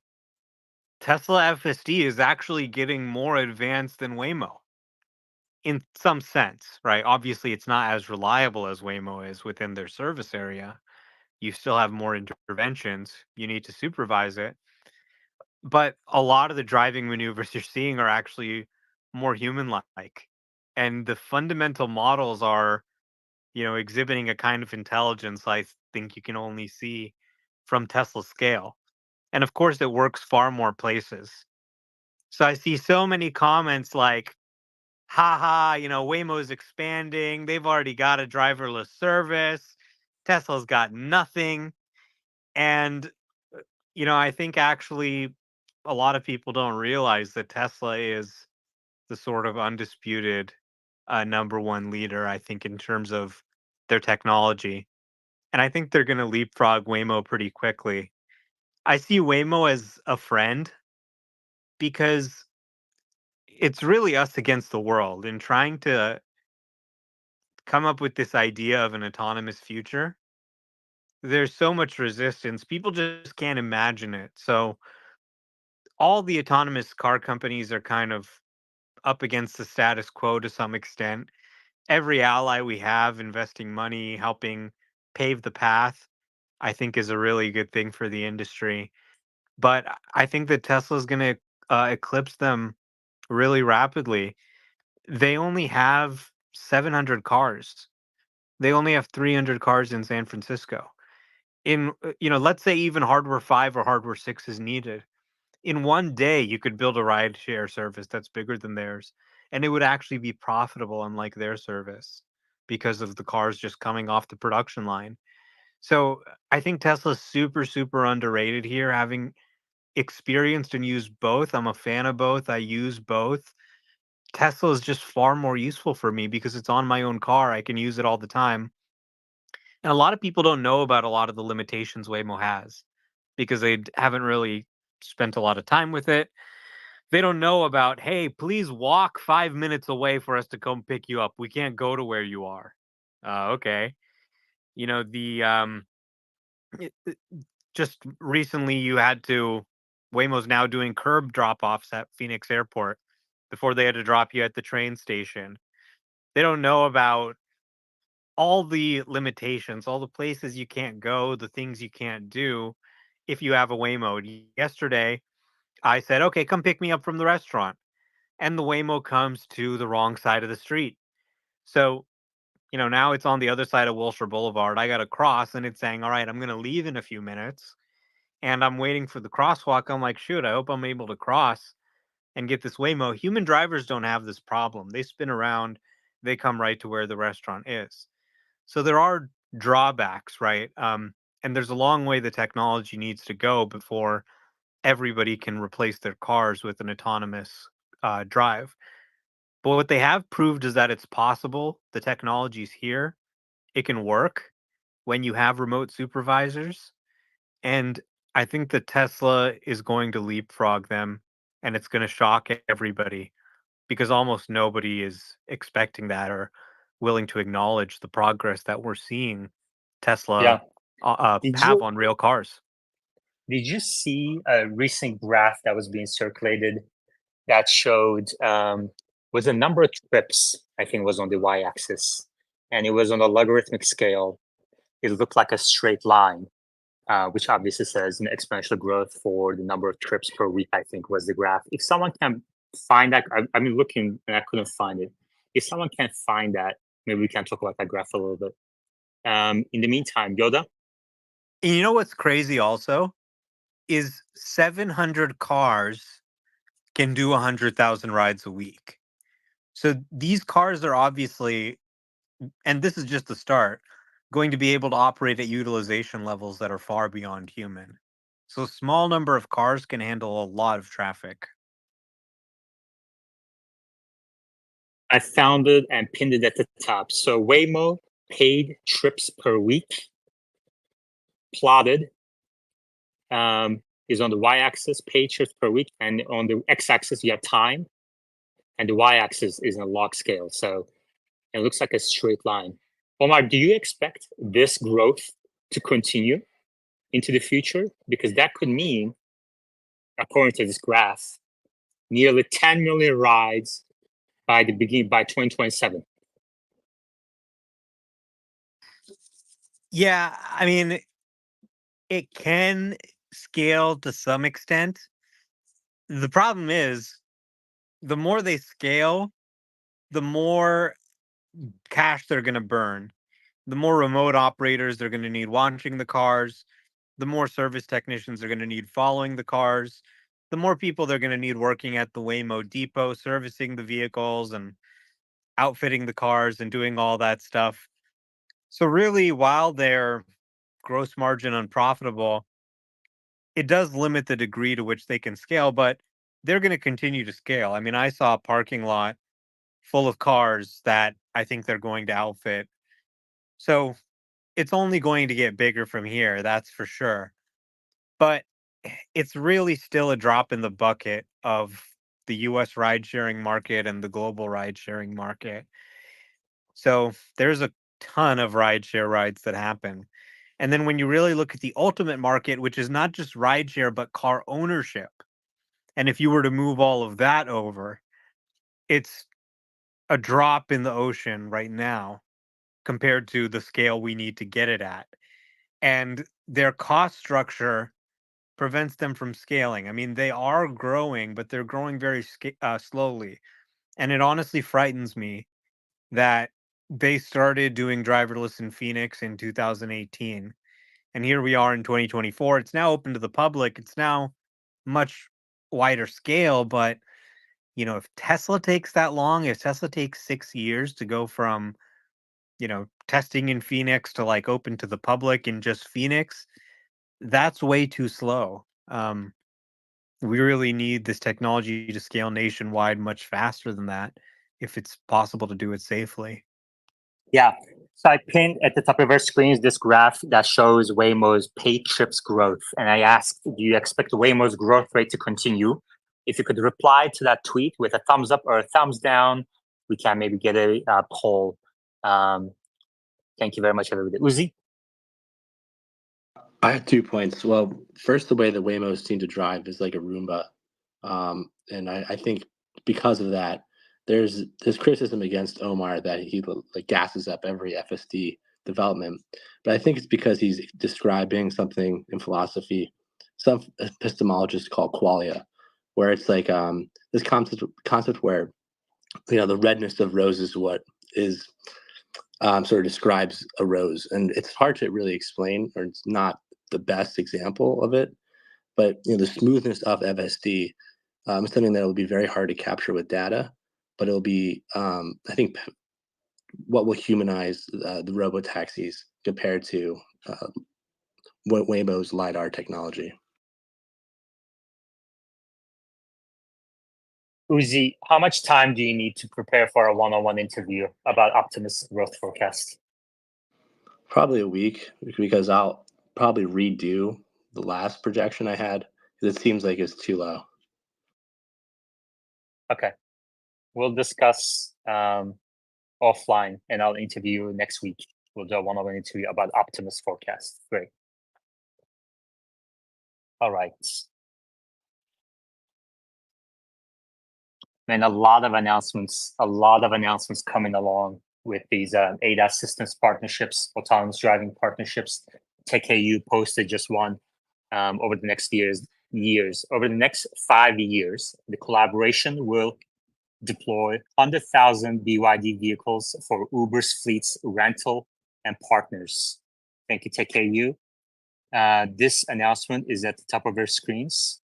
Tesla FSD is actually getting more advanced than Waymo in some sense, right? Obviously, it's not as reliable as Waymo is within their service area. You still have more interventions. You need to supervise it. But a lot of the driving maneuvers you're seeing are actually more human like. And the fundamental models are, exhibiting a kind of intelligence I think you can only see from Tesla's scale. And of course, it works far more places. So I see so many comments like, haha, Waymo's expanding. They've already got a driverless service. Tesla's got nothing. And, I think actually a lot of people don't realize that Tesla is the sort of undisputed number one leader, I think, in terms of their technology. And I think they're going to leapfrog Waymo pretty quickly. I see Waymo as a friend because it's really us against the world in trying to come up with this idea of an autonomous future. There's so much resistance. People just can't imagine it. So all the autonomous car companies are kind of up against the status quo to some extent. Every ally we have investing money, helping pave the path, I think is a really good thing for the industry. But I think that Tesla's going to eclipse them really rapidly. They only have 700 cars. They only have 300 cars in San Francisco. Let's say even hardware 5 or hardware 6 is needed. In one day, you could build a rideshare service that's bigger than theirs, and it would actually be profitable, unlike their service, because of the cars just coming off the production line. So I think Tesla's super, super underrated here, having experienced and used both. I'm a fan of both. I use both. Tesla is just far more useful for me because it's on my own car. I can use it all the time. And a lot of people don't know about a lot of the limitations Waymo has because they haven't really spent a lot of time with it. They don't know about, hey, please walk 5 minutes away for us to come pick you up. We can't go to where you are. Okay. The just recently you had to Waymo's now doing curb drop-offs at Phoenix Airport before they had to drop you at the train station. They don't know about all the limitations, all the places you can't go, the things you can't do if you have a Waymo. Yesterday, I said, "Okay, come pick me up from the restaurant." And the Waymo comes to the wrong side of the street. So, now it's on the other side of Wilshire Boulevard. I got to cross and it's saying, "All right, I'm going to leave in a few minutes." And I'm waiting for the crosswalk. I'm like, shoot, I hope I'm able to cross and get this Waymo. Human drivers don't have this problem. They spin around, they come right to where the restaurant is. So there are drawbacks, right? And there's a long way the technology needs to go before everybody can replace their cars with an autonomous drive. But what they have proved is that it's possible. The technology's here. It can work when you have remote supervisors. And I think that Tesla is going to leapfrog them and it's going to shock everybody because almost nobody is expecting that or willing to acknowledge the progress that we're seeing Yeah. Tesla Did have you on real cars. did you see a recent graph that was being circulated that showed was a number of trips? I think was on the y-axis, and it was on a logarithmic scale. It looked like a straight line, which obviously says an exponential growth for the number of trips per week. I think was the graph. If someone can find that, I've been looking and I couldn't find it. If someone can find that, maybe we can talk about that graph a little bit. In the meantime, Yoda. And you know what's crazy also is 700 cars can do 100,000 rides a week. So these cars are obviously, and this is just the start, going to be able to operate at utilization levels that are far beyond human. So a small number of cars can handle a lot of traffic. I found it and pinned it at the top. So Waymo paid trips per week plotted is on the y-axis, paid trips per week, and on the x-axis you have time, and the y-axis is in a log scale. So it looks like a straight line. Omar, do you expect this growth to continue into the future? Because that could mean, according to this graph, nearly 10 million rides by 2027. Yeah, I mean, it can scale to some extent. The problem is, the more they scale, the more cash they're going to burn. The more remote operators they're going to need watching the cars, the more service technicians they're going to need following the cars, the more people they're going to need working at the Waymo depot, servicing the vehicles and outfitting the cars and doing all that stuff. So really, while their gross margin unprofitable, it does limit the degree to which they can scale, but they're going to continue to scale. I mean, I saw a parking lot full of cars that I think they're going to outfit. So it's only going to get bigger from here, that's for sure. But it's really still a drop in the bucket of the US ride sharing market and the global ride sharing market. So there's a ton of rideshare rides that happen. And then when you really look at the ultimate market, which is not just rideshare, but car ownership, and if you were to move all of that over, it's a drop in the ocean right now compared to the scale we need to get it at. And their cost structure prevents them from scaling. I mean, they are growing, but they're growing very slowly. And it honestly frightens me that they started doing driverless in Phoenix in 2018. And here we are in 2024. It's now open to the public. It's now much wider scale. But, if Tesla takes that long, if Tesla takes 6 years to go from, testing in Phoenix to like open to the public in just Phoenix, that's way too slow. We really need this technology to scale nationwide much faster than that if it's possible to do it safely. Yeah. So I pinned at the top of our screens this graph that shows Waymo's paid trips growth. And I asked, do you expect Waymo's growth rate to continue? If you could reply to that tweet with a thumbs up or a thumbs down, we can maybe get a poll. Thank you very much, everybody. Uzi? I have 2 points. Well, first, the way that Waymos seem to drive is like a Roomba, and I think because of that, there's criticism against Omar that he like gasses up every FSD development, but I think it's because he's describing something in philosophy, some epistemologists call qualia, where it's like this concept where the redness of roses is what is sort of describes a rose, and it's hard to really explain, or it's not the best example of it. But the smoothness of FSD is something that will be very hard to capture with data, but it'll be, I think, what will humanize the robo taxis compared to Waymo's lidar technology. Uzi, how much time do you need to prepare for a one-on-one interview about Optimus growth forecast? Probably a week, because I'll probably redo the last projection I had, because it seems like it's too low. Okay. We'll discuss offline, and I'll interview you next week. We'll do a one-on-one interview about Optimus forecast. Great. All right. And a lot of announcements coming along with these ADAS systems partnerships, autonomous driving partnerships. TKU posted just one over the next years. Over the next 5 years, the collaboration will deploy 100,000 BYD vehicles for Uber's fleets, rental, and partners. Thank you, TKU. This announcement is at the top of our screens.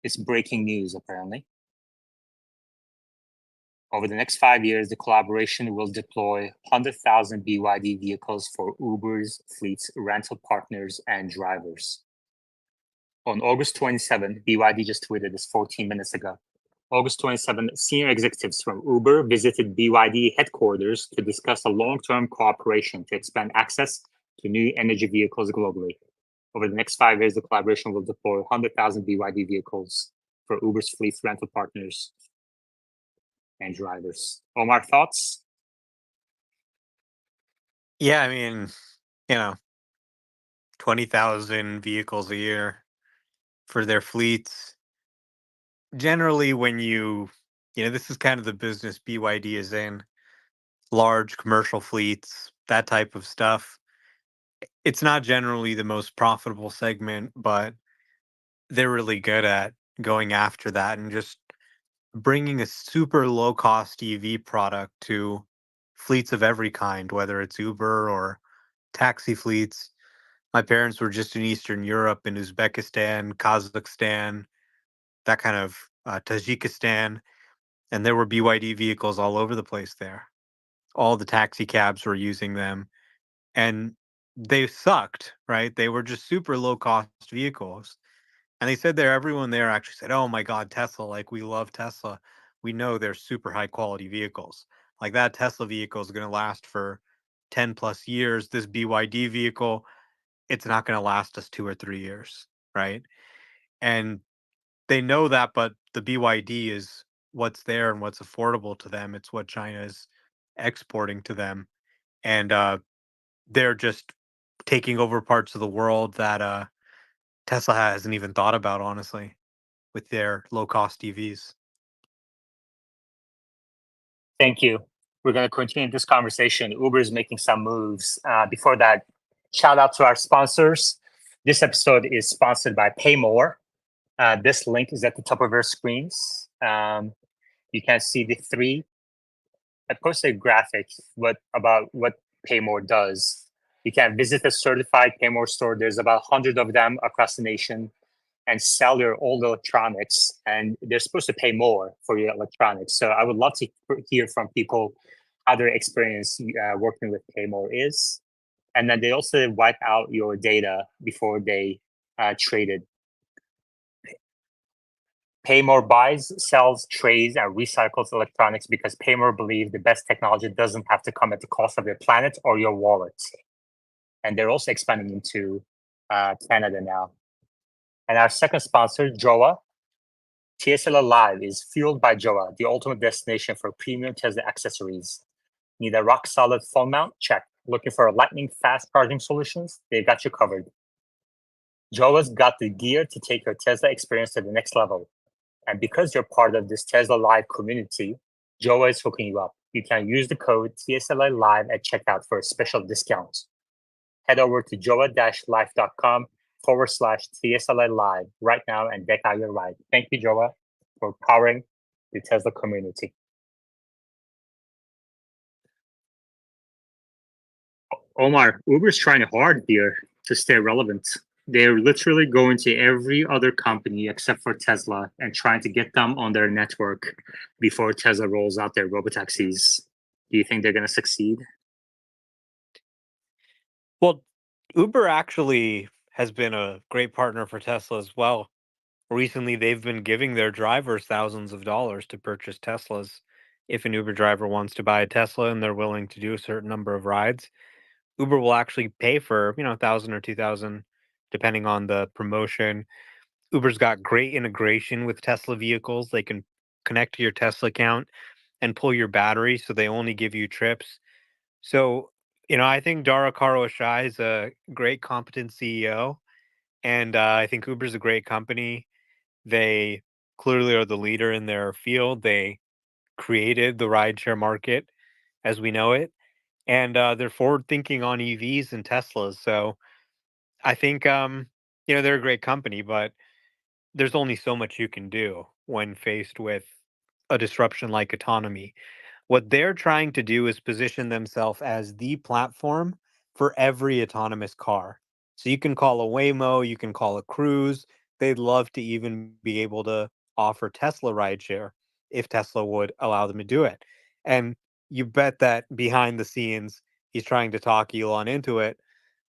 It's breaking news, apparently. Over the next 5 years, the collaboration will deploy 100,000 BYD vehicles for Uber's fleets, rental partners, and drivers. On August 27, BYD just tweeted this 14 minutes ago. August 27, senior executives from Uber visited BYD headquarters to discuss a long-term cooperation to expand access to new energy vehicles globally. Over the next 5 years, the collaboration will deploy 100,000 BYD vehicles for Uber's fleet, rental partners, and drivers. Omar, thoughts? Yeah, I mean, you know, 20,000 vehicles a year for their fleets. Generally, when this is kind of the business BYD is in, large commercial fleets, that type of stuff. It's not generally the most profitable segment, but they're really good at going after that and just bringing a super low cost EV product to fleets of every kind, whether it's Uber or taxi fleets. My parents were just in Eastern Europe, in Uzbekistan, Kazakhstan, that kind of Tajikistan, and there were BYD vehicles all over the place there. All the taxi cabs were using them, and they sucked, right? They were just super low cost vehicles. And they said there, everyone there actually said, "Oh my God, Tesla! Like we love Tesla. We know they're super high quality vehicles. Like that Tesla vehicle is going to last for 10 plus years. This BYD vehicle, it's not going to last us 2 or 3 years, right?" And they know that, but the BYD is what's there and what's affordable to them. It's what China is exporting to them, and they're just taking over parts of the world that Tesla hasn't even thought about, honestly, with their low cost EVs. Thank you. We're going to continue this conversation. Uber is making some moves. Before that, shout out to our sponsors. This episode is sponsored by Pay More. This link is at the top of your screens. You can see the three. I posted a graphic about what Pay More does. You can visit a certified Pay More store. There's about 100 of them across the nation, and sell your old electronics, and they're supposed to pay more for your electronics. So I would love to hear from people how their experience working with Paymore is. And then they also wipe out your data before they trade it. Paymore buys, sells, trades, and recycles electronics because Paymore believes the best technology doesn't have to come at the cost of your planet or your wallet. And they're also expanding into Canada now. And our second sponsor, Joa. TSLA Live is fueled by Joa, the ultimate destination for premium Tesla accessories. Need a rock-solid phone mount? Check. Looking for lightning fast charging solutions? They've got you covered. Joa's got the gear to take your Tesla experience to the next level. And because you're part of this Tesla Live community, Joa is hooking you up. You can use the code TSLA Live at checkout for a special discount. Head over to joa-life.com/TSLA Live right now and deck out your ride. Thank you, Joa, for powering the Tesla community. Omar, Uber's trying hard here to stay relevant. They're literally going to every other company except for Tesla and trying to get them on their network before Tesla rolls out their robotaxis. Do you think they're going to succeed? Well, Uber actually has been a great partner for Tesla as well. Recently, they've been giving their drivers thousands of dollars to purchase Teslas. If an Uber driver wants to buy a Tesla and they're willing to do a certain number of rides, Uber will actually pay for, 1,000 or 2,000, depending on the promotion. Uber's got great integration with Tesla vehicles. They can connect to your Tesla account and pull your battery, so they only give you trips. So, I think Dara Khosrowshahi is a great, competent CEO, and I think Uber's a great company. They clearly are the leader in their field. They created the rideshare market as we know it, and they're forward thinking on EVs and Teslas. So I think they're a great company, but there's only so much you can do when faced with a disruption like autonomy. What they're trying to do is position themselves as the platform for every autonomous car. So you can call a Waymo, you can call a Cruise. They'd love to even be able to offer Tesla rideshare if Tesla would allow them to do it. And you bet that behind the scenes, he's trying to talk Elon into it.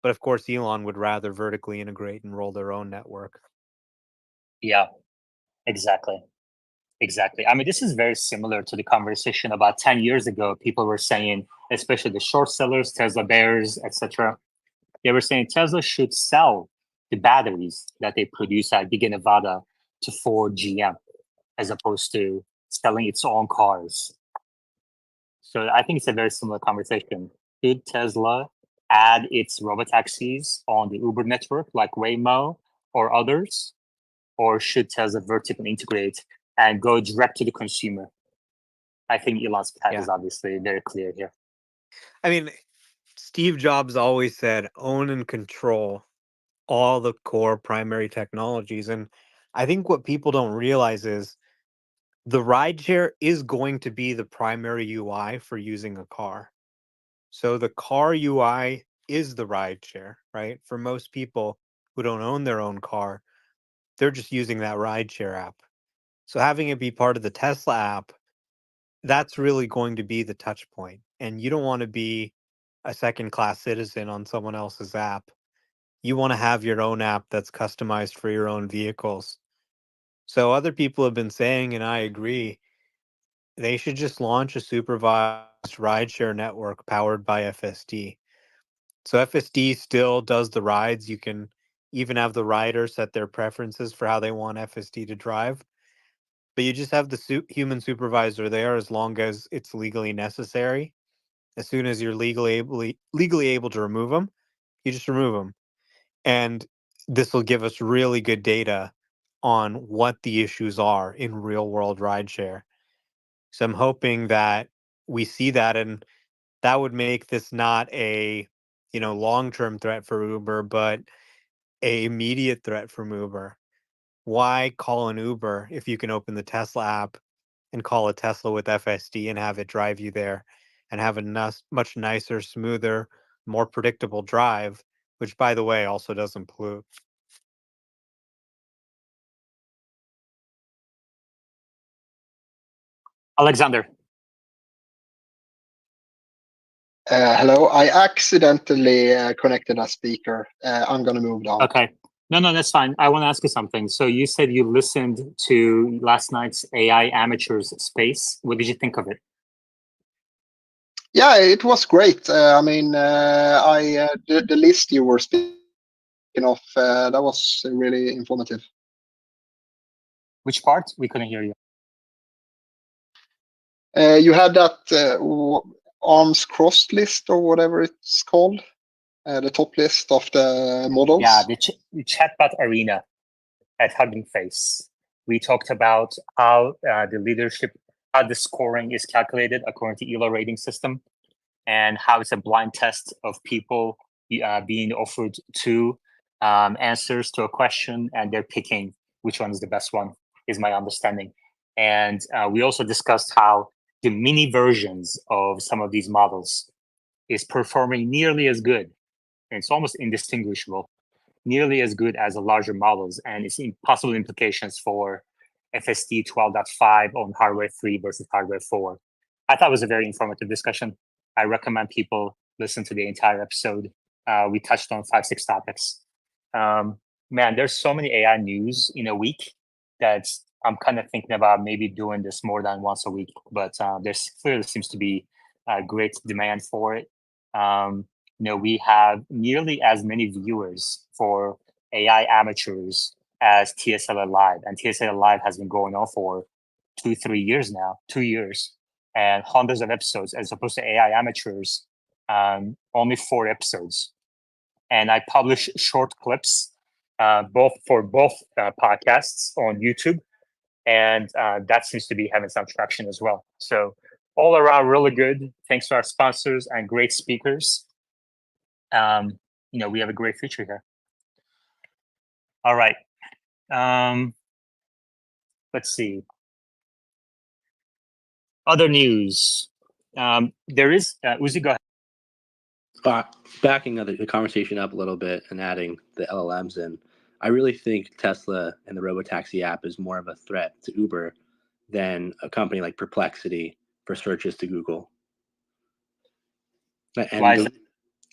But of course, Elon would rather vertically integrate and roll their own network. Yeah, exactly. Exactly. I mean, this is very similar to the conversation about 10 years ago. People were saying, especially the short sellers, Tesla bears, etc. They were saying Tesla should sell the batteries that they produce at Giga Nevada to Ford GM as opposed to selling its own cars. So I think it's a very similar conversation. should Tesla add its robotaxis on the Uber network like Waymo or others? Or should Tesla vertically integrate and go direct to the consumer? I think Elon's path Yeah. is obviously very clear here. I mean, Steve Jobs always said own and control all the core primary technologies. And I think what people don't realize is the rideshare is going to be the primary UI for using a car. So the car UI is the rideshare, right? For most people who don't own their own car, they're just using that rideshare app. So having it be part of the Tesla app, that's really going to be the touch point. And you don't want to be a second class citizen on someone else's app. You want to have your own app that's customized for your own vehicles. So other people have been saying, and I agree, they should just launch a supervised rideshare network powered by FSD. So FSD still does the rides. You can even have the rider set their preferences for how they want FSD to drive. But you just have the human supervisor there as long as it's legally necessary. As soon as you're legally able to remove them, you just remove them. And this will give us really good data on what the issues are in real world rideshare. So I'm hoping that we see that, and that would make this not a long-term threat for Uber, but a immediate threat from Uber. Why call an Uber if you can open the Tesla app and call a Tesla with FSD and have it drive you there and have a much nicer, smoother, more predictable drive, which, by the way, also doesn't pollute. Alexander. Hello, I accidentally connected a speaker. I'm going to move down. Okay. No, that's fine. I want to ask you something. So you said you listened to last night's AI Amateurs Space. What did you think of it? Yeah, it was great. I mean, the list you were speaking of, that was really informative. Which part? We couldn't hear you. You had that arms crossed list or whatever it's called, the top list of the models. Yeah, the chatbot arena at Hugging Face. We talked about how how the scoring is calculated according to ELO rating system, and how it's a blind test of people being offered two answers to a question, and they're picking which one is the best one, is my understanding. And we also discussed how the mini versions of some of these models is performing nearly as good, and it's almost indistinguishable, nearly as good as the larger models, and its possible implications for FSD 12.5 on hardware 3 versus hardware 4. I thought it was a very informative discussion. I recommend people listen to the entire episode. We touched on 5-6 topics. Man, there's so many AI news in a week that I'm kind of thinking about maybe doing this more than once a week, but there's clearly seems to be a great demand for it. We have nearly as many viewers for AI Amateurs as TSLA Live, and TSLA Live has been going on for 2-3 years now, 2 years, and hundreds of episodes, as opposed to AI Amateurs, only 4 episodes. And I publish short clips, both podcasts on YouTube, and that seems to be having some traction as well. So all around, really good. Thanks to our sponsors and great speakers. We have a great future here. All right. Let's see. Other news. There is Uzi, go ahead. Backing the conversation up a little bit and adding the LLMs in, I really think Tesla and the robotaxi app is more of a threat to Uber than a company like Perplexity for searches to Google. And Why is it?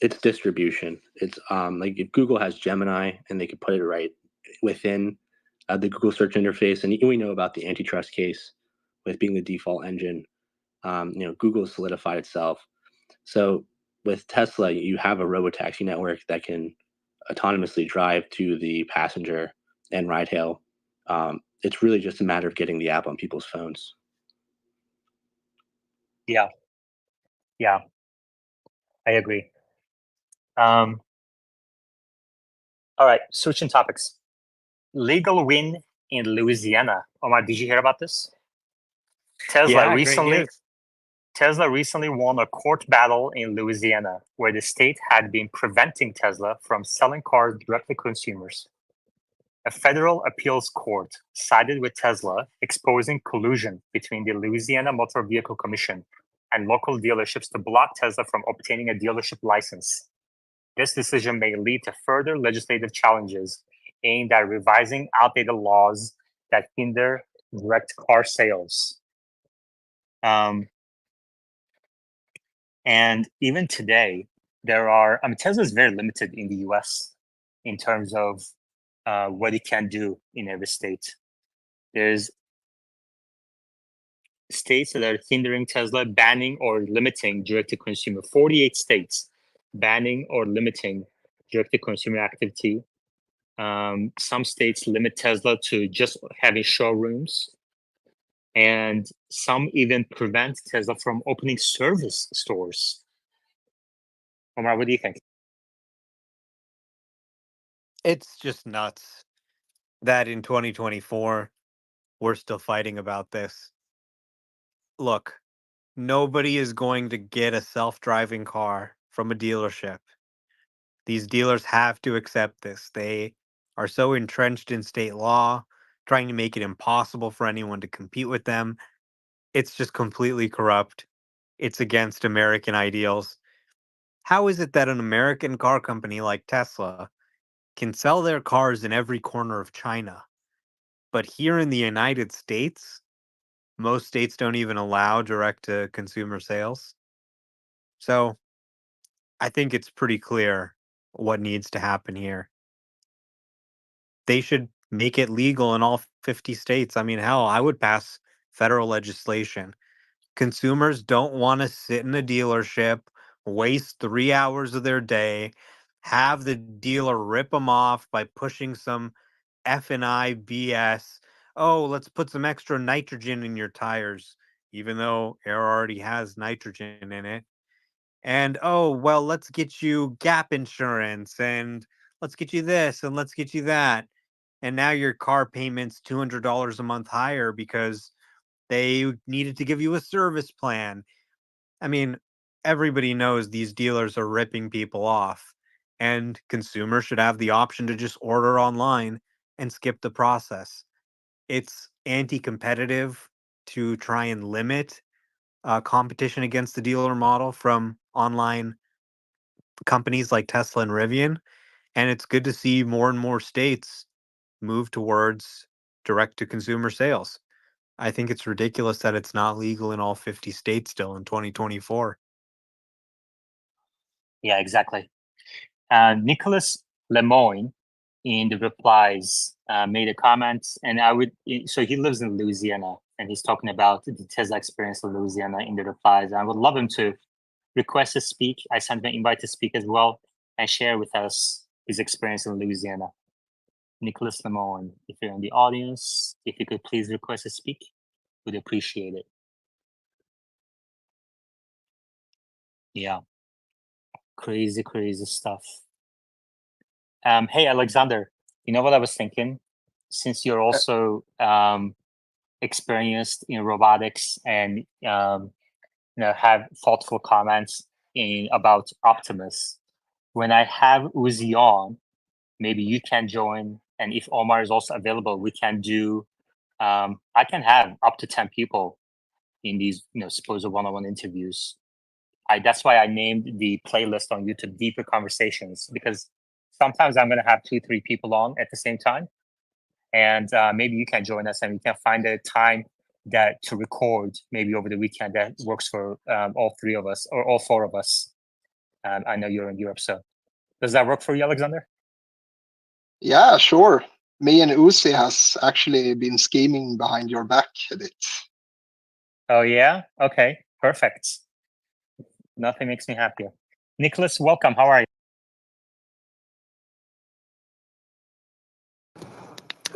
It's distribution. It's like if Google has Gemini and they could put it right within the Google search interface, and we know about the antitrust case with being the default engine. Google has solidified itself. So with Tesla, you have a robotaxi network that can autonomously drive to the passenger and ride hail. It's really just a matter of getting the app on people's phones. Yeah. I agree. All right, switching topics. Legal win in Louisiana. Omar, did you hear about this? Yeah, great news. Tesla recently won a court battle in Louisiana, where the state had been preventing Tesla from selling cars directly to consumers. A federal appeals court sided with Tesla, exposing collusion between the Louisiana Motor Vehicle Commission and local dealerships to block Tesla from obtaining a dealership license. This decision may lead to further legislative challenges aimed at revising outdated laws that hinder direct car sales. And even today, Tesla is very limited in the US in terms of what it can do in every state. There's states that are hindering Tesla, banning or limiting direct-to-consumer. 48 states banning or limiting direct-to-consumer activity. Some states limit Tesla to just having showrooms. And some even prevent Tesla from opening service stores. Omar, what do you think? It's just nuts that in 2024 we're still fighting about this. Look, nobody is going to get a self-driving car from a dealership. These dealers have to accept this. They are so entrenched in state law, trying to make it impossible for anyone to compete with them. It's just completely corrupt. It's against American ideals. How is it that an American car company like Tesla can sell their cars in every corner of China, but here in the United States, most states don't even allow direct to consumer sales? So I think it's pretty clear what needs to happen here. They should make it legal in all 50 states. I mean, hell, I would pass federal legislation. Consumers don't want to sit in a dealership, waste 3 hours of their day, have the dealer rip them off by pushing some F&I BS. Oh, let's put some extra nitrogen in your tires, even though air already has nitrogen in it. And oh, well, let's get you gap insurance and let's get you this and let's get you that. And now your car payment's $200 a month higher because they needed to give you a service plan. I mean, everybody knows these dealers are ripping people off, and consumers should have the option to just order online and skip the process. It's anti-competitive to try and limit competition against the dealer model from online companies like Tesla and Rivian. And it's good to see more and more states move towards direct to consumer sales. I think it's ridiculous that it's not legal in all 50 states still in 2024. Yeah, exactly. Nicholas Lemoyne in the replies made a comment, and so he lives in Louisiana, and he's talking about the Tesla experience in Louisiana in the replies. I would love him to request to speak. I sent him an invite to speak as well and share with us his experience in Louisiana. Nicholas Lemoyne, if you're in the audience, if you could please request to speak, we'd appreciate it. Yeah. Crazy, crazy stuff. Hey, Alexander, you know what I was thinking? Since you're also experienced in robotics and have thoughtful comments about Optimus, when I have Uzi on, maybe you can join, and if Omar is also available, we can do. I can have up to 10 people in these, supposed one-on-one interviews. That's why I named the playlist on YouTube Deeper Conversations, because sometimes I'm going to have 2-3 people on at the same time. And maybe you can join us and we can find a time to record maybe over the weekend that works for all 3 of us or all 4 of us. I know you're in Europe, so does that work for you, Alexander? Yeah, sure. Me and Uzi has actually been scheming behind your back a bit. Oh, yeah? Okay, perfect. Nothing makes me happier. Nicholas, welcome. How are you?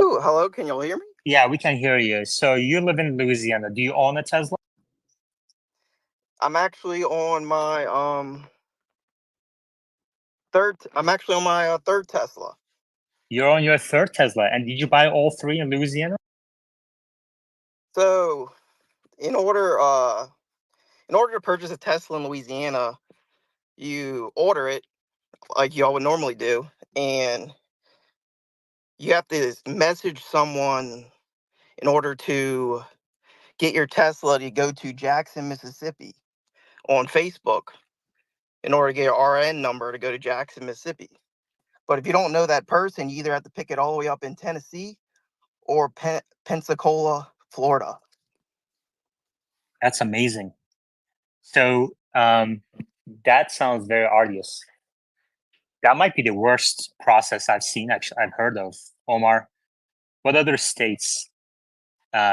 Ooh, hello, can you all hear me? Yeah, we can hear you. So you live in Louisiana. Do you own a Tesla? I'm actually on my I'm actually on my third Tesla. You're on your third Tesla, and did you buy all three in Louisiana? So, in order to purchase a Tesla in Louisiana, you order it like y'all would normally do, and you have to message someone in order to get your Tesla to go to Jackson, Mississippi on Facebook in order to get your RN number to go to Jackson, Mississippi. But if you don't know that person, you either have to pick it all the way up in Tennessee or Pensacola, Florida. That's amazing. So that sounds very arduous. That might be the worst process I've seen. Actually, I've heard of. Omar, what other states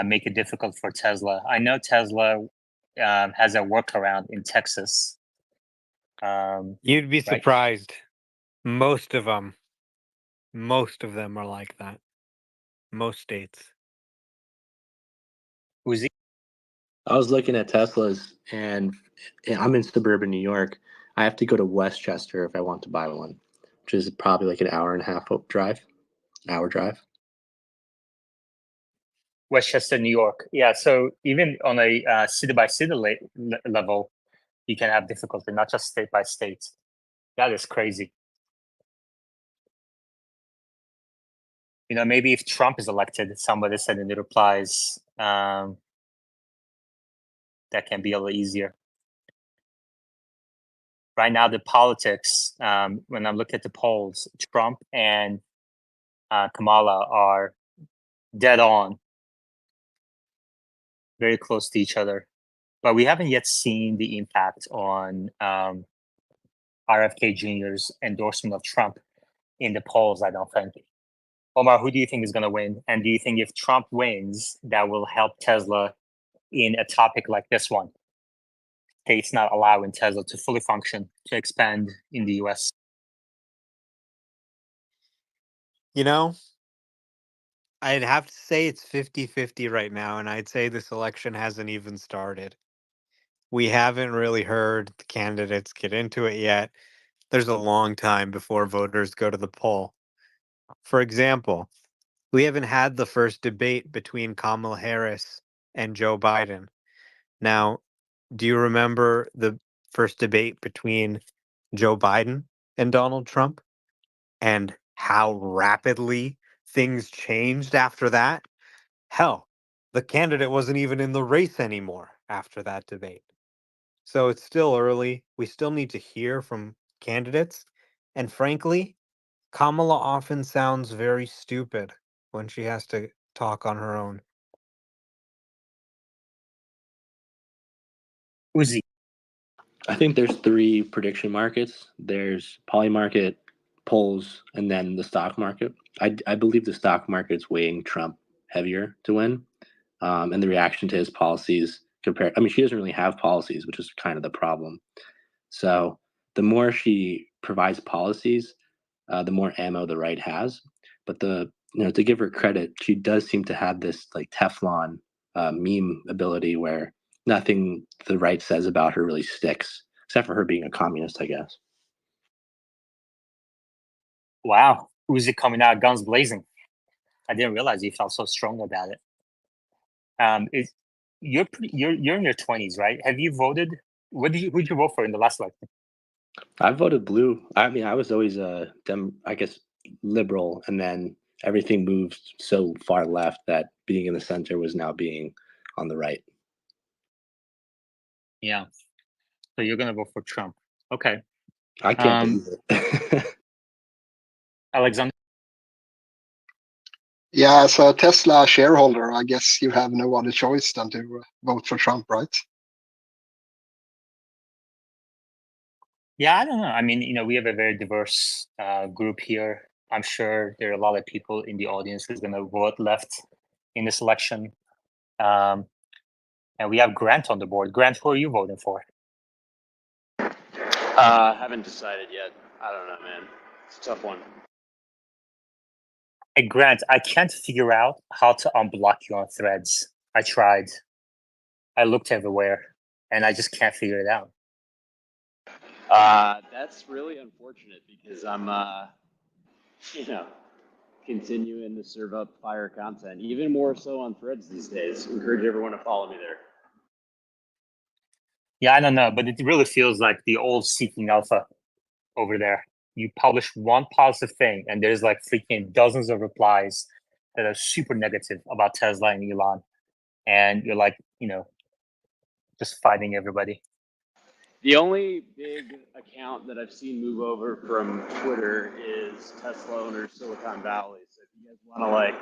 make it difficult for Tesla? I know Tesla has a workaround in Texas. You'd be Right. surprised. Most of them are like that. Most states. Uzi? I was looking at Teslas, and I'm in suburban New York. I have to go to Westchester if I want to buy one, which is probably like an hour and a half drive. Westchester, New York. Yeah, so even on a city by city level, you can have difficulty, not just state by state. That is crazy. You know, maybe if Trump is elected, somebody said in the replies, that can be a little easier. Right now, the politics, when I look at the polls, Trump and Kamala are dead on, very close to each other. But we haven't yet seen the impact on RFK Jr.'s endorsement of Trump in the polls, I don't think. Omar, who do you think is going to win? And do you think if Trump wins, that will help Tesla in a topic like this one? States not allowing Tesla to fully function, to expand in the US. You know, I'd have to say it's 50-50 right now, and I'd say this election hasn't even started. We haven't really heard the candidates get into it yet. There's a long time before voters go to the poll. For example, we haven't had the first debate between Kamala Harris and Joe Biden. Now, do you remember the first debate between Joe Biden and Donald Trump and how rapidly things changed after that? Hell, the candidate wasn't even in the race anymore after that debate. So it's still early. We still need to hear from candidates. And frankly, Kamala often sounds very stupid when she has to talk on her own. Uzi. I think there's three prediction markets. There's Polymarket, polls, and then the stock market. I believe the stock market's weighing Trump heavier to win, and the reaction to his policies compared. I mean, she doesn't really have policies, which is kind of the problem. So the more she provides policies, the more ammo the right has. But to give her credit, she does seem to have this like Teflon meme ability where nothing the right says about her really sticks, except for her being a communist, I guess. Wow, Uzi coming out guns blazing. I didn't realize you felt so strong about it. You're in your 20s, right? Have you voted? Who'd you vote for in the last election? I voted blue. I mean, I was always a I guess liberal, and then everything moved so far left that being in the center was now being on the right. Yeah. So you're gonna vote for Trump. Okay. I can't believe it. Alexander? Yeah, as a Tesla shareholder, I guess you have no other choice than to vote for Trump, right? Yeah, I don't know. I mean, we have a very diverse group here. I'm sure there are a lot of people in the audience who's going to vote left in this election. And we have Grant on the board. Grant, who are you voting for? Haven't decided yet. I don't know, man. It's a tough one. Hey, Grant, I can't figure out how to unblock you on Threads. I tried. I looked everywhere, and I just can't figure it out. That's really unfortunate because I'm, you know, continuing to serve up fire content, even more so on Threads these days. Encourage everyone to follow me there. Yeah, I don't know, but it really feels like the old Seeking Alpha over there. You publish one positive thing, and there's like freaking dozens of replies that are super negative about Tesla and Elon, and you're like, just fighting everybody. The only big account that I've seen move over from Twitter is Tesla owner Silicon Valley. So if you guys want to like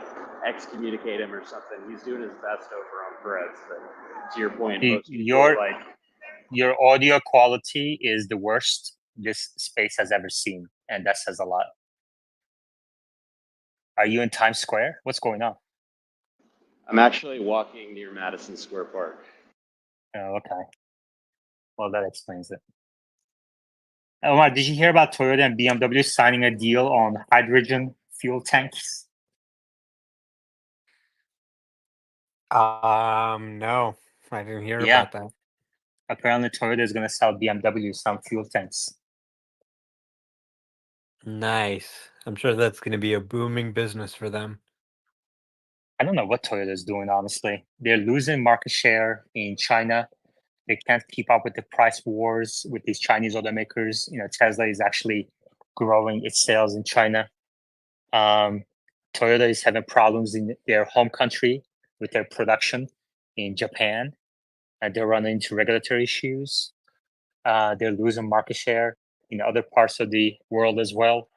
excommunicate him or something, he's doing his best over on Threads. But to your point, most people are like, Your audio quality is the worst this space has ever seen, and that says a lot. Are you in Times Square? What's going on? I'm actually walking near Madison Square Park. Oh, okay. Well, that explains it. Omar, did you hear about Toyota and BMW signing a deal on hydrogen fuel tanks? No, I didn't hear Yeah. about that. Apparently, Toyota is going to sell BMW some fuel tanks. Nice. I'm sure that's going to be a booming business for them. I don't know what Toyota is doing, honestly. They're losing market share in China. They can't keep up with the price wars with these Chinese automakers. Tesla is actually growing its sales in China. Toyota is having problems in their home country with their production in Japan, and they're running into regulatory issues. They're losing market share in other parts of the world as well.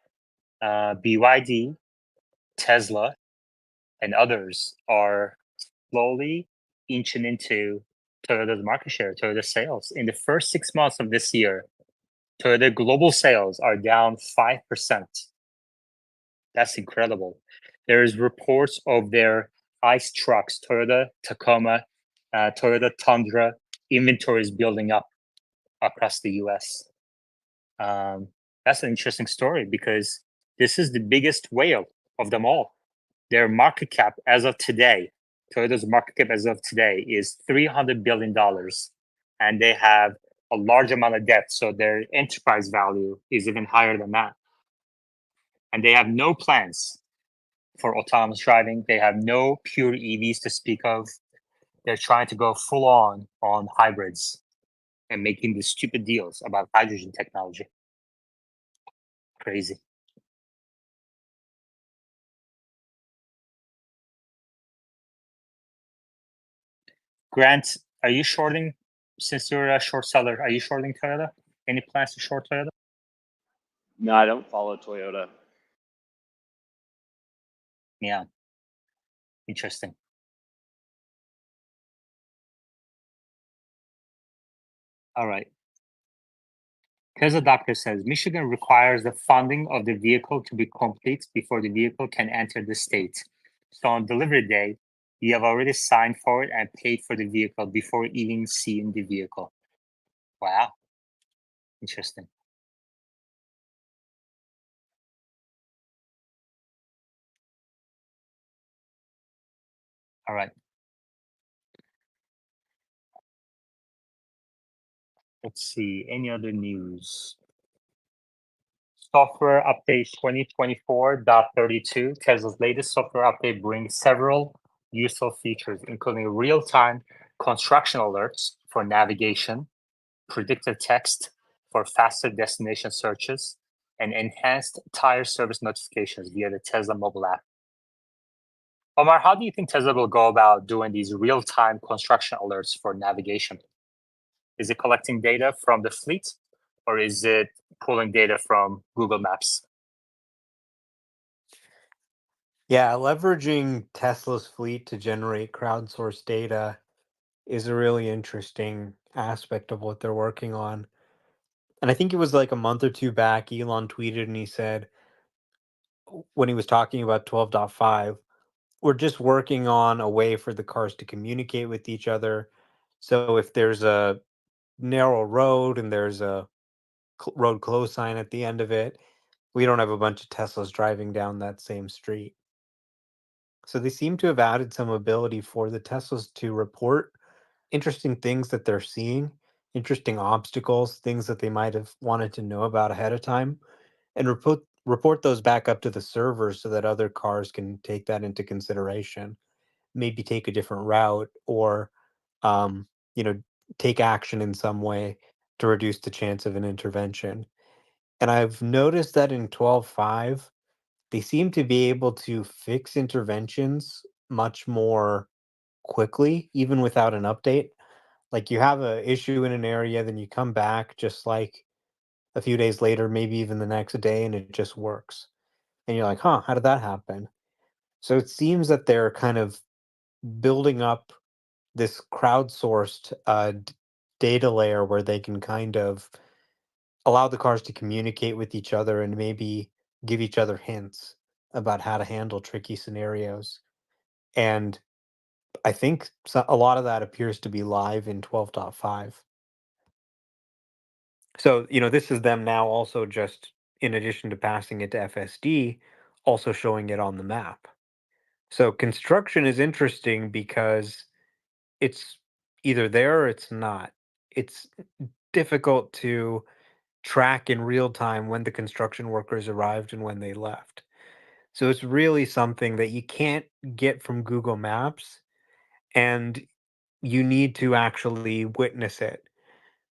BYD, Tesla, and others are slowly inching into Toyota's market share, Toyota sales. In the first 6 months of this year, Toyota global sales are down 5%. That's incredible. There's reports of their ICE trucks, Toyota Tacoma, Toyota Tundra, inventories building up across the US. That's an interesting story because this is the biggest whale of them all. Their market cap as of today, Toyota's market cap as of today is $300 billion. And they have a large amount of debt. So their enterprise value is even higher than that. And they have no plans for autonomous driving. They have no pure EVs to speak of. They're trying to go full on hybrids and making these stupid deals about hydrogen technology. Crazy. Grant, are you shorting? Since you're a short seller, are you shorting Toyota? Any plans to short Toyota? No, I don't follow Toyota. Yeah. Interesting. All right. Tesla doctor says Michigan requires the funding of the vehicle to be complete before the vehicle can enter the state. So on delivery day, you have already signed for it and paid for the vehicle before even seeing the vehicle. Wow. Interesting. All right. Let's see. Any other news? Software update 2024.32. Tesla's latest software update brings several useful features, including real-time construction alerts for navigation, predictive text for faster destination searches, and enhanced tire service notifications via the Tesla mobile app. Omar, how do you think Tesla will go about doing these real-time construction alerts for navigation? Is it collecting data from the fleet, or is it pulling data from Google Maps? Yeah, leveraging Tesla's fleet to generate crowdsourced data is a really interesting aspect of what they're working on. And I think it was like a month or two back, Elon tweeted and he said, when he was talking about 12.5, we're just working on a way for the cars to communicate with each other. So if there's a narrow road and there's a road close sign at the end of it, we don't have a bunch of Teslas driving down that same street. So they seem to have added some ability for the Teslas to report interesting things that they're seeing interesting obstacles, things that they might have wanted to know about ahead of time, and report those back up to the server so that other cars can take that into consideration, maybe take a different route, or um, you know, take action in some way to reduce the chance of an intervention. And I've noticed that in 12.5, they seem to be able to fix interventions much more quickly, even without an update. Like you have a issue in an area, then you come back just like a few days later, maybe even the next day, and it just works. And you're like, huh, how did that happen? So it seems that they're kind of building up this crowdsourced data layer where they can kind of allow the cars to communicate with each other and maybe give each other hints about how to handle tricky scenarios. And I think a lot of that appears to be live in 12.5. So, this is them now also just, in addition to passing it to FSD, also showing it on the map. So construction is interesting because it's either there or it's not. It's difficult to track in real time when the construction workers arrived and when they left. So it's really something that you can't get from Google Maps, and you need to actually witness it.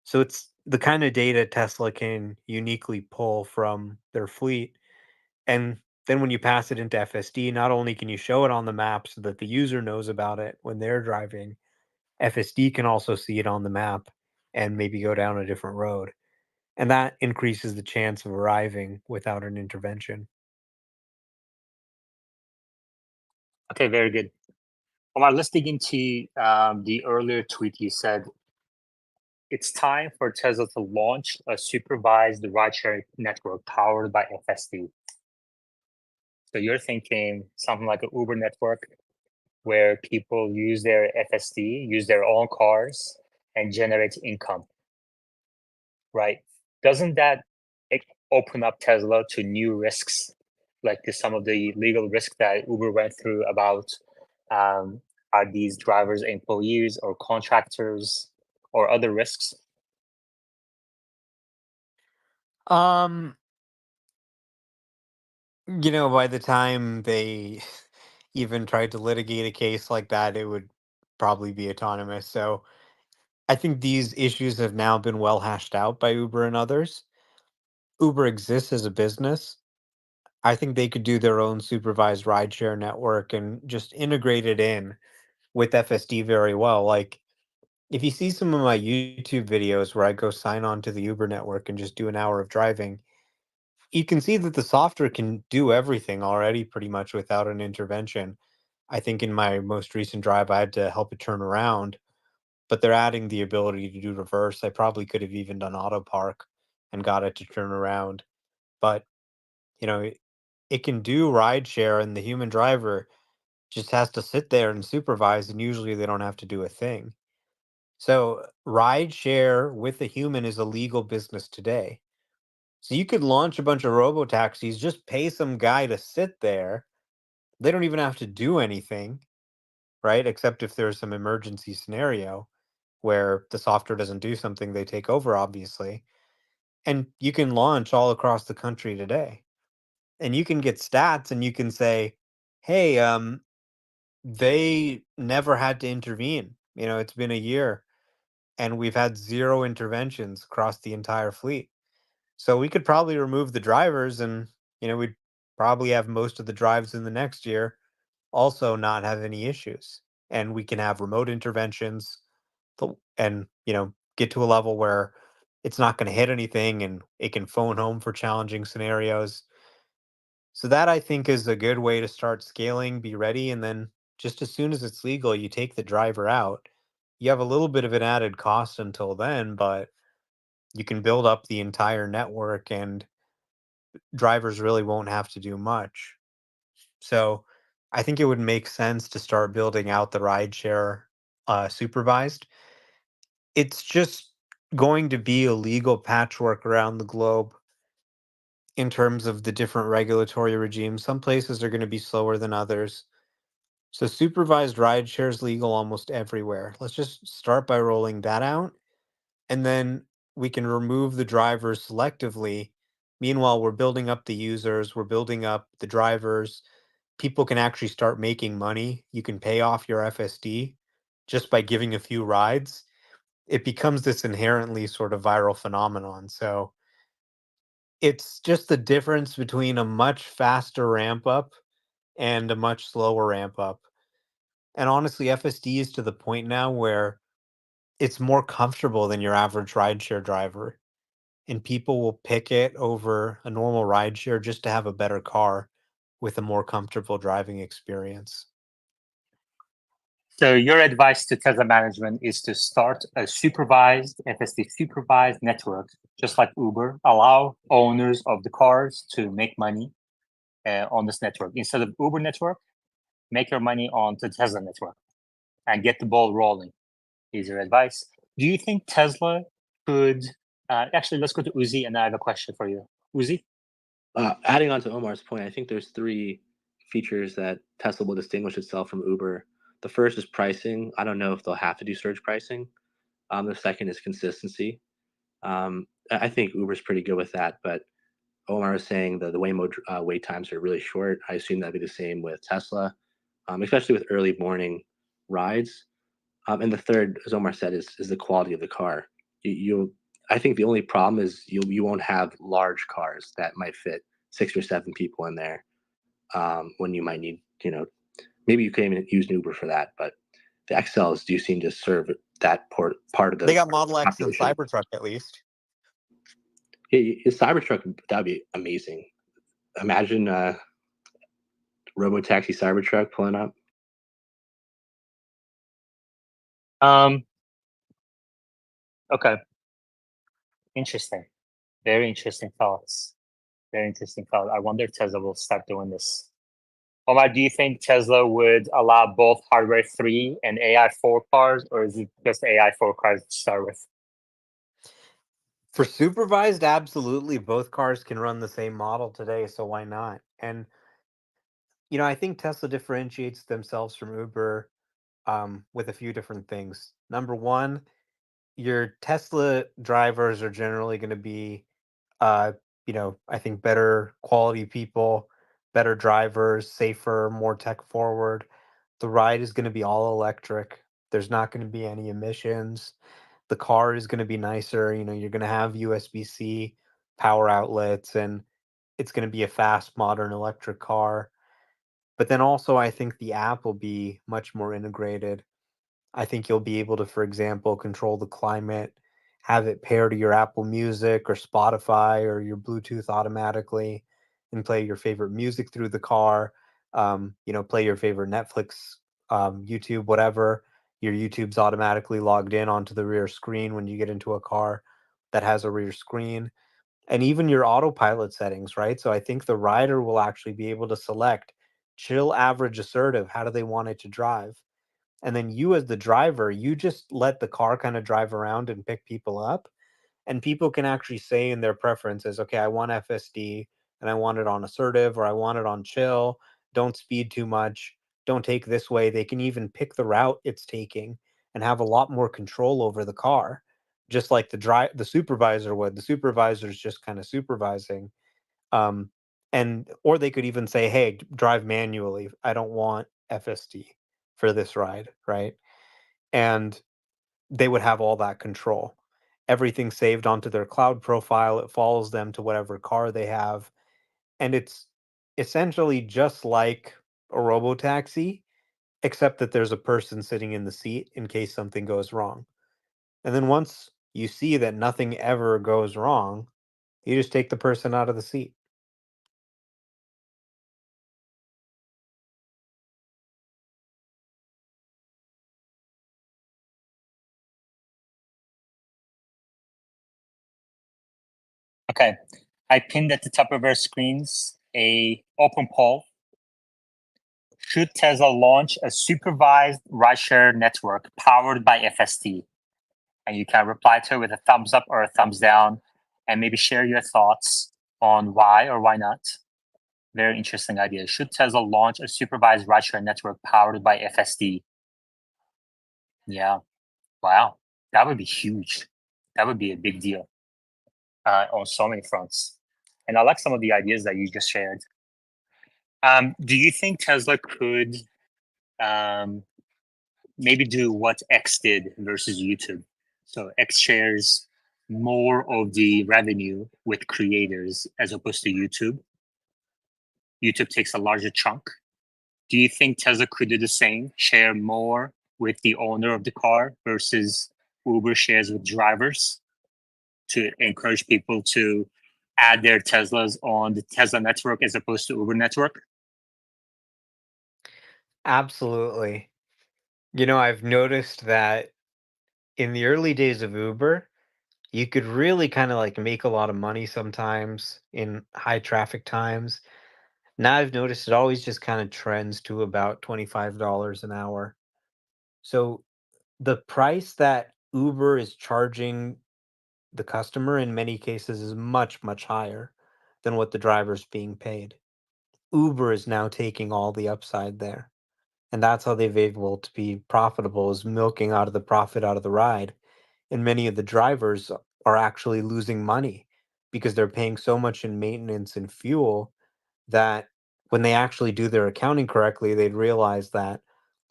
So it's the kind of data Tesla can uniquely pull from their fleet. And then when you pass it into FSD, not only can you show it on the map so that the user knows about it when they're driving, FSD can also see it on the map and maybe go down a different road. And that increases the chance of arriving without an intervention. Okay, very good. Omar, let's dig into the earlier tweet you said. It's time for Tesla to launch a supervised rideshare network powered by FSD. So you're thinking something like an Uber network where people use their FSD, use their own cars, and generate income, right? Doesn't that open up Tesla to new risks, like to some of the legal risks that Uber went through about are these drivers employees or contractors or other risks? Um, by the time they even tried to litigate a case like that, it would probably be autonomous. So I think these issues have now been well hashed out by Uber and others. Uber exists as a business. I think they could do their own supervised rideshare network and just integrate it in with FSD very well. Like, if you see some of my YouTube videos where I go sign on to the Uber network and just do an hour of driving, you can see that the software can do everything already pretty much without an intervention. I think in my most recent drive, I had to help it turn around, but they're adding the ability to do reverse. I probably could have even done auto park and got it to turn around. But, it can do rideshare, and the human driver just has to sit there and supervise, and usually they don't have to do a thing. So, rideshare with a human is a legal business today. So you could launch a bunch of robo taxis, just pay some guy to sit there. They don't even have to do anything, right? Except if there's some emergency scenario where the software doesn't do something, they take over, obviously. And you can launch all across the country today. And you can get stats and you can say, hey, they never had to intervene. It's been a year and we've had zero interventions across the entire fleet. So we could probably remove the drivers and, we'd probably have most of the drives in the next year also not have any issues. And we can have remote interventions and, get to a level where it's not going to hit anything and it can phone home for challenging scenarios. So that I think is a good way to start scaling, be ready. And then just as soon as it's legal, you take the driver out. You have a little bit of an added cost until then, but you can build up the entire network and drivers really won't have to do much. So I think it would make sense to start building out the rideshare supervised. It's just going to be a legal patchwork around the globe in terms of the different regulatory regimes. Some places are going to be slower than others. So supervised rideshare is legal almost everywhere. Let's just start by rolling that out. and then we can remove the drivers selectively. Meanwhile, we're building up the users, we're building up the drivers. People can actually start making money. You can pay off your FSD just by giving a few rides. It becomes this inherently sort of viral phenomenon. So it's just the difference between a much faster ramp up and a much slower ramp up. And honestly, FSD is to the point now where it's more comfortable than your average rideshare driver. And people will pick it over a normal rideshare just to have a better car with a more comfortable driving experience. So your advice to Tesla management is to start a supervised, FSD supervised network, just like Uber. Allow owners of the cars to make money on this network. Instead of Uber network, make your money on the Tesla network and get the ball rolling, is your advice. Do you think Tesla could, actually, let's go to Uzi, and I have a question for you. Uzi? Adding on to Omar's point, I think there's 3 features that Tesla will distinguish itself from Uber. The first is pricing. I don't know if they'll have to do surge pricing. The second is consistency. I think Uber's pretty good with that, but Omar was saying the wait times are really short. I assume that'd be the same with Tesla, especially with early morning rides. And the third, as Omar said, is the quality of the car. I think the only problem is you won't have large cars that might fit 6 or 7 people in there when you might need, maybe you can even use an Uber for that, but the XLs do seem to serve that part of They the got Model X and population. Cybertruck at least. A Cybertruck, that'd be amazing. Imagine Robotaxi Cybertruck pulling up. Okay. Interesting. Very interesting thoughts. Very interesting thought. I wonder if Tesla will start doing this. Omar, do you think Tesla would allow both hardware 3 and AI 4 cars, or is it just AI 4 cars to start with? For supervised, absolutely. Both cars can run the same model today, so why not? And I think Tesla differentiates themselves from Uber with a few different things. Number one, your Tesla drivers are generally going to be, I think better quality people, better drivers, safer, more tech forward. The ride is going to be all electric. There's not going to be any emissions. The car is going to be nicer. You're going to have USB-C power outlets, and it's going to be a fast, modern electric car. But then also, I think the app will be much more integrated. I think you'll be able to, for example, control the climate, have it pair to your Apple Music or Spotify or your Bluetooth automatically, and play your favorite music through the car. Play your favorite Netflix, YouTube, whatever. Your YouTube's automatically logged in onto the rear screen when you get into a car that has a rear screen. And even your autopilot settings, right? So I think the rider will actually be able to select chill, average, assertive. How do they want it to drive? And then you, as the driver, you just let the car kind of drive around and pick people up. And people can actually say in their preferences, okay, I want FSD and I want it on assertive, or I want it on chill. Don't speed too much. Don't take this way. They can even pick the route it's taking and have a lot more control over the car, just like the supervisor would. The supervisor is just kind of supervising. Um, or they could even say, hey, drive manually. I don't want FSD for this ride, right? And they would have all that control. Everything saved onto their cloud profile. It follows them to whatever car they have. And it's essentially just like a robotaxi, except that there's a person sitting in the seat in case something goes wrong. And then once you see that nothing ever goes wrong, you just take the person out of the seat. Okay. I pinned at the top of our screens a open poll. Should Tesla launch a supervised rideshare network powered by FSD? And you can reply to it with a thumbs up or a thumbs down, and maybe share your thoughts on why or why not. Very interesting idea. Should Tesla launch a supervised rideshare network powered by FSD? Yeah. Wow. That would be huge. That would be a big deal on so many fronts. And I like some of the ideas that you just shared. Do you think Tesla could maybe do what X did versus YouTube? So X shares more of the revenue with creators as opposed to YouTube. YouTube takes a larger chunk. Do you think Tesla could do the same, share more with the owner of the car versus Uber shares with drivers to encourage people to add their Teslas on the Tesla network as opposed to Uber network? Absolutely. I've noticed that in the early days of Uber, you could really kind of like make a lot of money sometimes in high traffic times. Now I've noticed it always just kind of trends to about $25 an hour. So the price that Uber is charging the customer in many cases is much, much higher than what the driver's being paid. Uber is now taking all the upside there. And that's how they've able to be profitable, is milking out of the profit out of the ride. And many of the drivers are actually losing money because they're paying so much in maintenance and fuel that when they actually do their accounting correctly, they'd realize that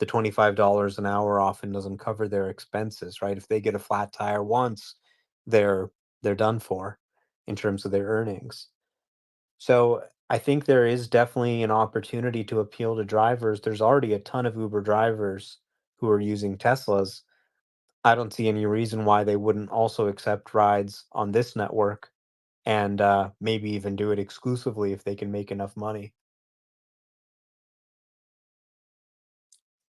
the $25 an hour often doesn't cover their expenses, right? If they get a flat tire once, they're done for in terms of their earnings. So I think there is definitely an opportunity to appeal to drivers. There's already a ton of Uber drivers who are using Teslas. I don't see any reason why they wouldn't also accept rides on this network and maybe even do it exclusively if they can make enough money.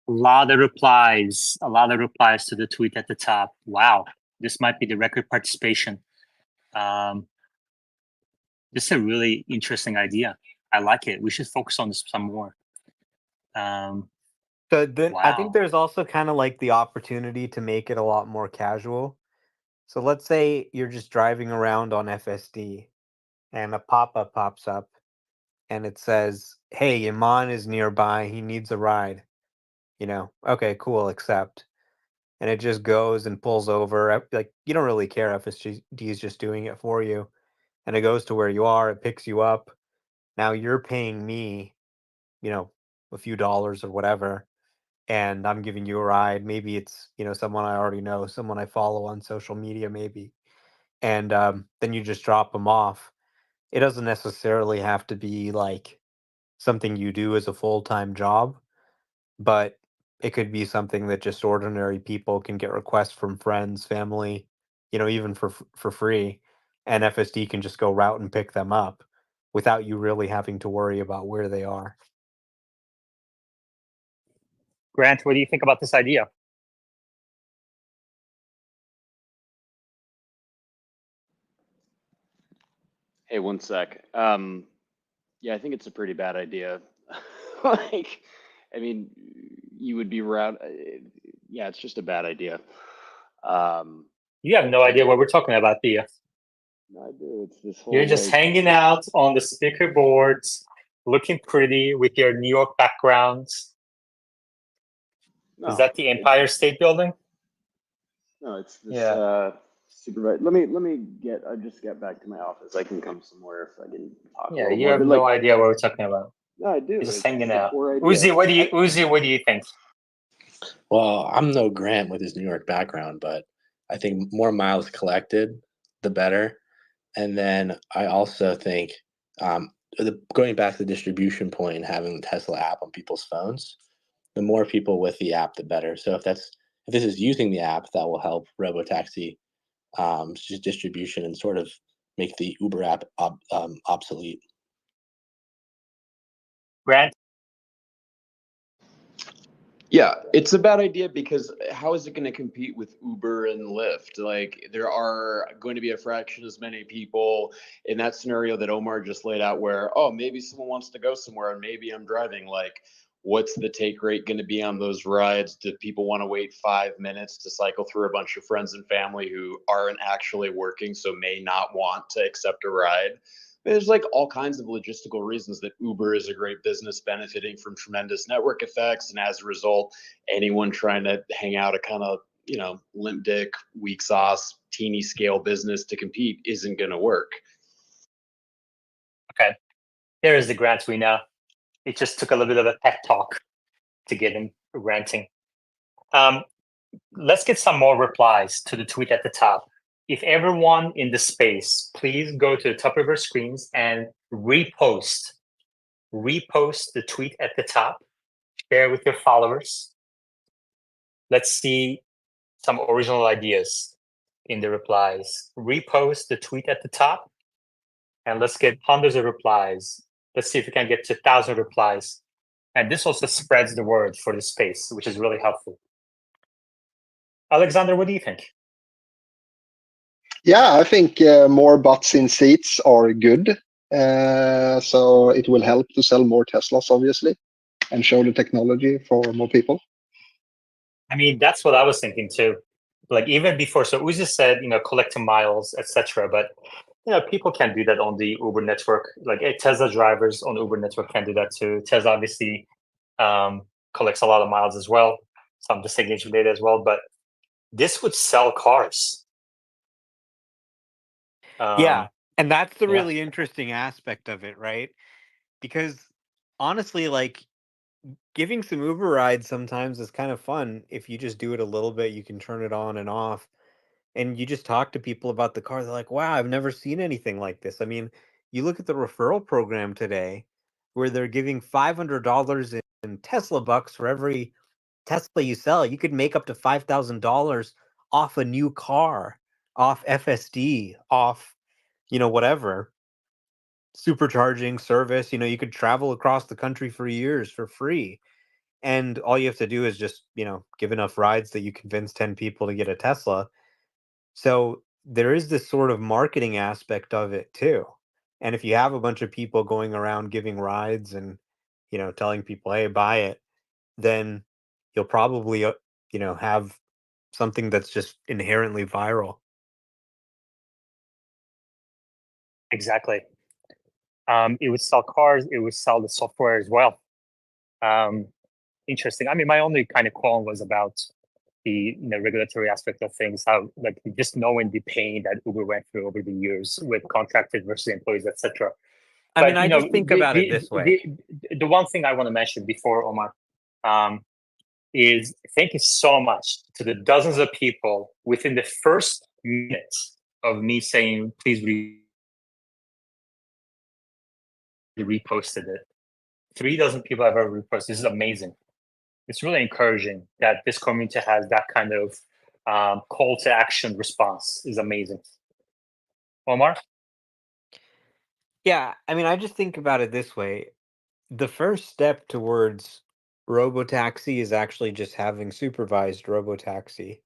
A lot of replies to the tweet at the top. Wow, this might be the record participation. This is a really interesting idea. I like it. We should focus on this some more. So then I think Wow. there's also kind of like the opportunity to make it a lot more casual. So let's say you're just driving around on FSD and a pop-up pops up and it says, "Hey, Iman is nearby. He needs a ride." Okay, cool, accept. And it just goes and pulls over. Like, you don't really care. FSD is just doing it for you. And it goes to where you are. It picks you up. Now you're paying me, you know, a few dollars or whatever, and I'm giving you a ride. Maybe it's, someone I already know, someone I follow on social media, maybe. And then you just drop them off. It doesn't necessarily have to be like something you do as a full-time job, but it could be something that just ordinary people can get requests from friends, family, even for free, and FSD can just go route and pick them up without you really having to worry about where they are. Grant, what do you think about this idea? Hey, one sec. Yeah, I think it's a pretty bad idea. Like, I mean, you would be around. Yeah, it's just a bad idea. You have no idea what we're talking about, do you? I do. It's this whole You're just like, hanging out on the speaker boards, looking pretty with your New York backgrounds. no, Is that the Empire State Building? No, it's this Yeah. supervisor. I just get back to my office. I can come somewhere if I can talk a Yeah, little you more. have But no like, idea what we're talking about. no, I do. You're just It's hanging the out. core idea. Uzi, what do you think? Well, I'm no Grant with his New York background, but I think more miles collected, the better. And then I also think going back to the distribution point and having the Tesla app on people's phones, the more people with the app, the better. So if this is using the app, that will help robotaxi distribution and sort of make the Uber app obsolete. Grant? Yeah, it's a bad idea because how is it going to compete with Uber and Lyft? Like, there are going to be a fraction as many people in that scenario that Omar just laid out where, oh, maybe someone wants to go somewhere and maybe I'm driving. Like, what's the take rate going to be on those rides? Do people want to wait 5 minutes to cycle through a bunch of friends and family who aren't actually working, so may not want to accept a ride? There's like all kinds of logistical reasons that Uber is a great business benefiting from tremendous network effects. And as a result, anyone trying to hang out a kind of, limp dick, weak sauce teeny scale business to compete isn't going to work. Okay, there is the Grant we know. It just took a little bit of a pep talk to get him ranting. Let's get some more replies to the tweet at the top. If everyone in the space, please go to the top of your screens and repost the tweet at the top, share with your followers. Let's see some original ideas in the replies. Repost the tweet at the top, and let's get hundreds of replies. Let's see if we can get to 1,000 replies. And this also spreads the word for the space, which is really helpful. Alexander, what do you think? Yeah, I think more butts in seats are good. So it will help to sell more Teslas, obviously, and show the technology for more people. I mean, that's what I was thinking too. Like even before, so Uzi said, collecting miles, etc. But people can do that on the Uber network. Like Tesla drivers on Uber network can do that too. Tesla obviously collects a lot of miles as well, some disengagement data as well. But this would sell cars. Yeah, and that's the yeah. really interesting aspect of it, right? Because honestly, like giving some Uber rides sometimes is kind of fun. If you just do it a little bit, you can turn it on and off. And you just talk to people about the car. They're like, wow, I've never seen anything like this. I mean, you look at the referral program today where they're giving $500 in Tesla bucks for every Tesla you sell. You could make up to $5,000 off a new car, off FSD, off, whatever supercharging service. You could travel across the country for years for free. And all you have to do is just, give enough rides that you convince 10 people to get a Tesla. So there is this sort of marketing aspect of it too. And if you have a bunch of people going around giving rides and, telling people, hey, buy it, then you'll probably, have something that's just inherently viral. Exactly. It would sell cars. It would sell the software as well. Interesting. I mean, my only kind of qualm was about the regulatory aspect of things. How like just knowing the pain that Uber went through over the years with contracted versus employees, etc. I mean, I just think about it this way. The one thing I want to mention before Omar is thank you so much to the dozens of people within the first minutes of me saying please reposted it. 3 dozen people have ever reposted. This is amazing. It's really encouraging that this community has that kind of call to action response. Is amazing. Omar? Yeah, I mean, I just think about it this way. The first step towards robotaxi is actually just having supervised robotaxi.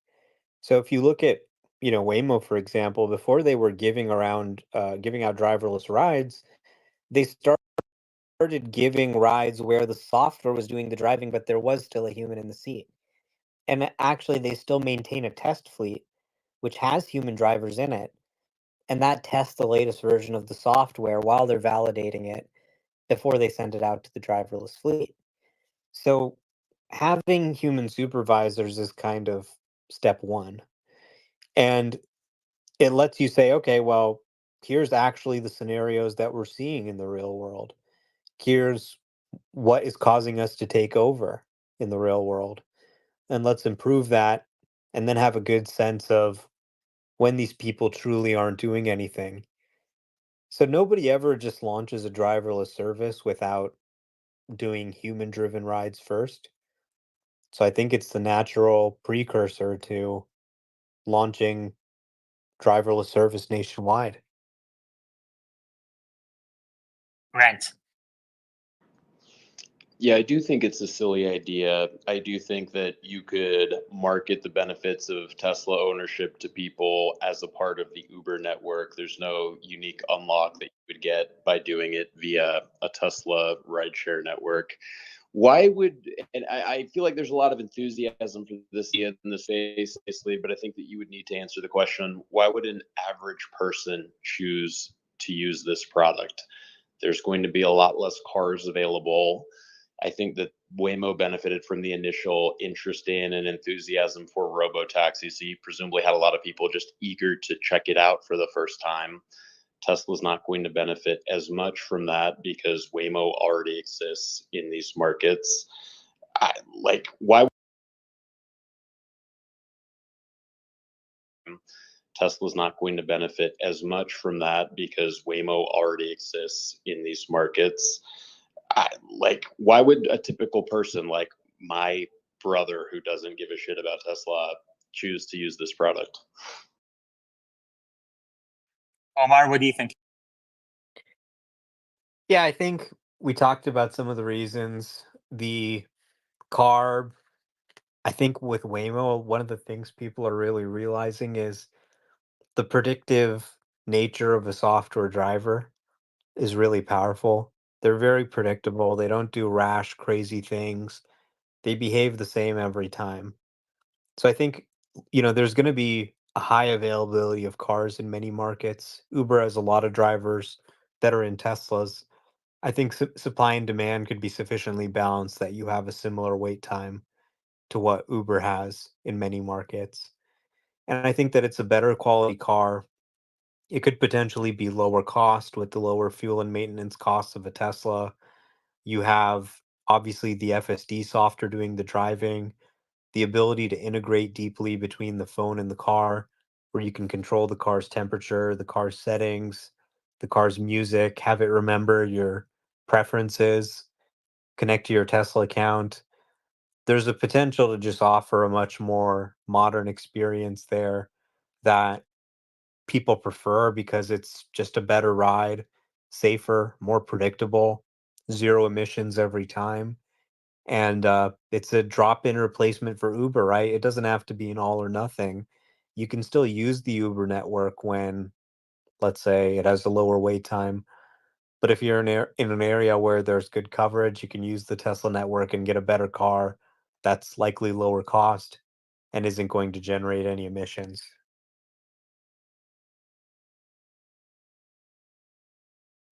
So if you look at, Waymo, for example, before they were giving out driverless rides, they started giving rides where the software was doing the driving, but there was still a human in the seat. And actually, they still maintain a test fleet, which has human drivers in it. And that tests the latest version of the software while they're validating it before they send it out to the driverless fleet. So having human supervisors is kind of step one. And it lets you say, okay, well, here's actually the scenarios that we're seeing in the real world. Here's what is causing us to take over in the real world. And let's improve that and then have a good sense of when these people truly aren't doing anything. So nobody ever just launches a driverless service without doing human driven rides first. So I think it's the natural precursor to launching driverless service nationwide. Grant. Yeah, I do think it's a silly idea. I do think that you could market the benefits of Tesla ownership to people as a part of the Uber network. There's no unique unlock that you would get by doing it via a Tesla rideshare network. Why would, and I feel like there's a lot of enthusiasm for this in the space, obviously, but I think that you would need to answer the question, why would an average person choose to use this product? There's going to be a lot less cars available. I think that Waymo benefited from the initial interest in and enthusiasm for robotaxi. So you presumably had a lot of people just eager to check it out for the first time. Tesla's not going to benefit as much from that because Waymo already exists in these markets. Why Tesla's not going to benefit as much from that because Waymo already exists in these markets. Why would a typical person like my brother who doesn't give a shit about Tesla choose to use this product? Omar, what do you think? Yeah, I think we talked about some of the reasons. The carb, I think with Waymo, one of the things people are really realizing is the predictive nature of a software driver is really powerful. They're very predictable. They don't do rash, crazy things. They behave the same every time. So I think, there's going to be a high availability of cars in many markets. Uber has a lot of drivers that are in Teslas. I think supply and demand could be sufficiently balanced that you have a similar wait time to what Uber has in many markets. And I think that it's a better quality car. It could potentially be lower cost with the lower fuel and maintenance costs of a Tesla. You have obviously the FSD software doing the driving, the ability to integrate deeply between the phone and the car, where you can control the car's temperature, the car's settings, the car's music, have it remember your preferences, connect to your Tesla account. There's a potential to just offer a much more modern experience there that people prefer because it's just a better ride, safer, more predictable, zero emissions every time. And it's a drop-in replacement for Uber, right? It doesn't have to be an all or nothing. You can still use the Uber network when, let's say, it has a lower wait time. But if you're in an area where there's good coverage, you can use the Tesla network and get a better car that's likely lower cost and isn't going to generate any emissions.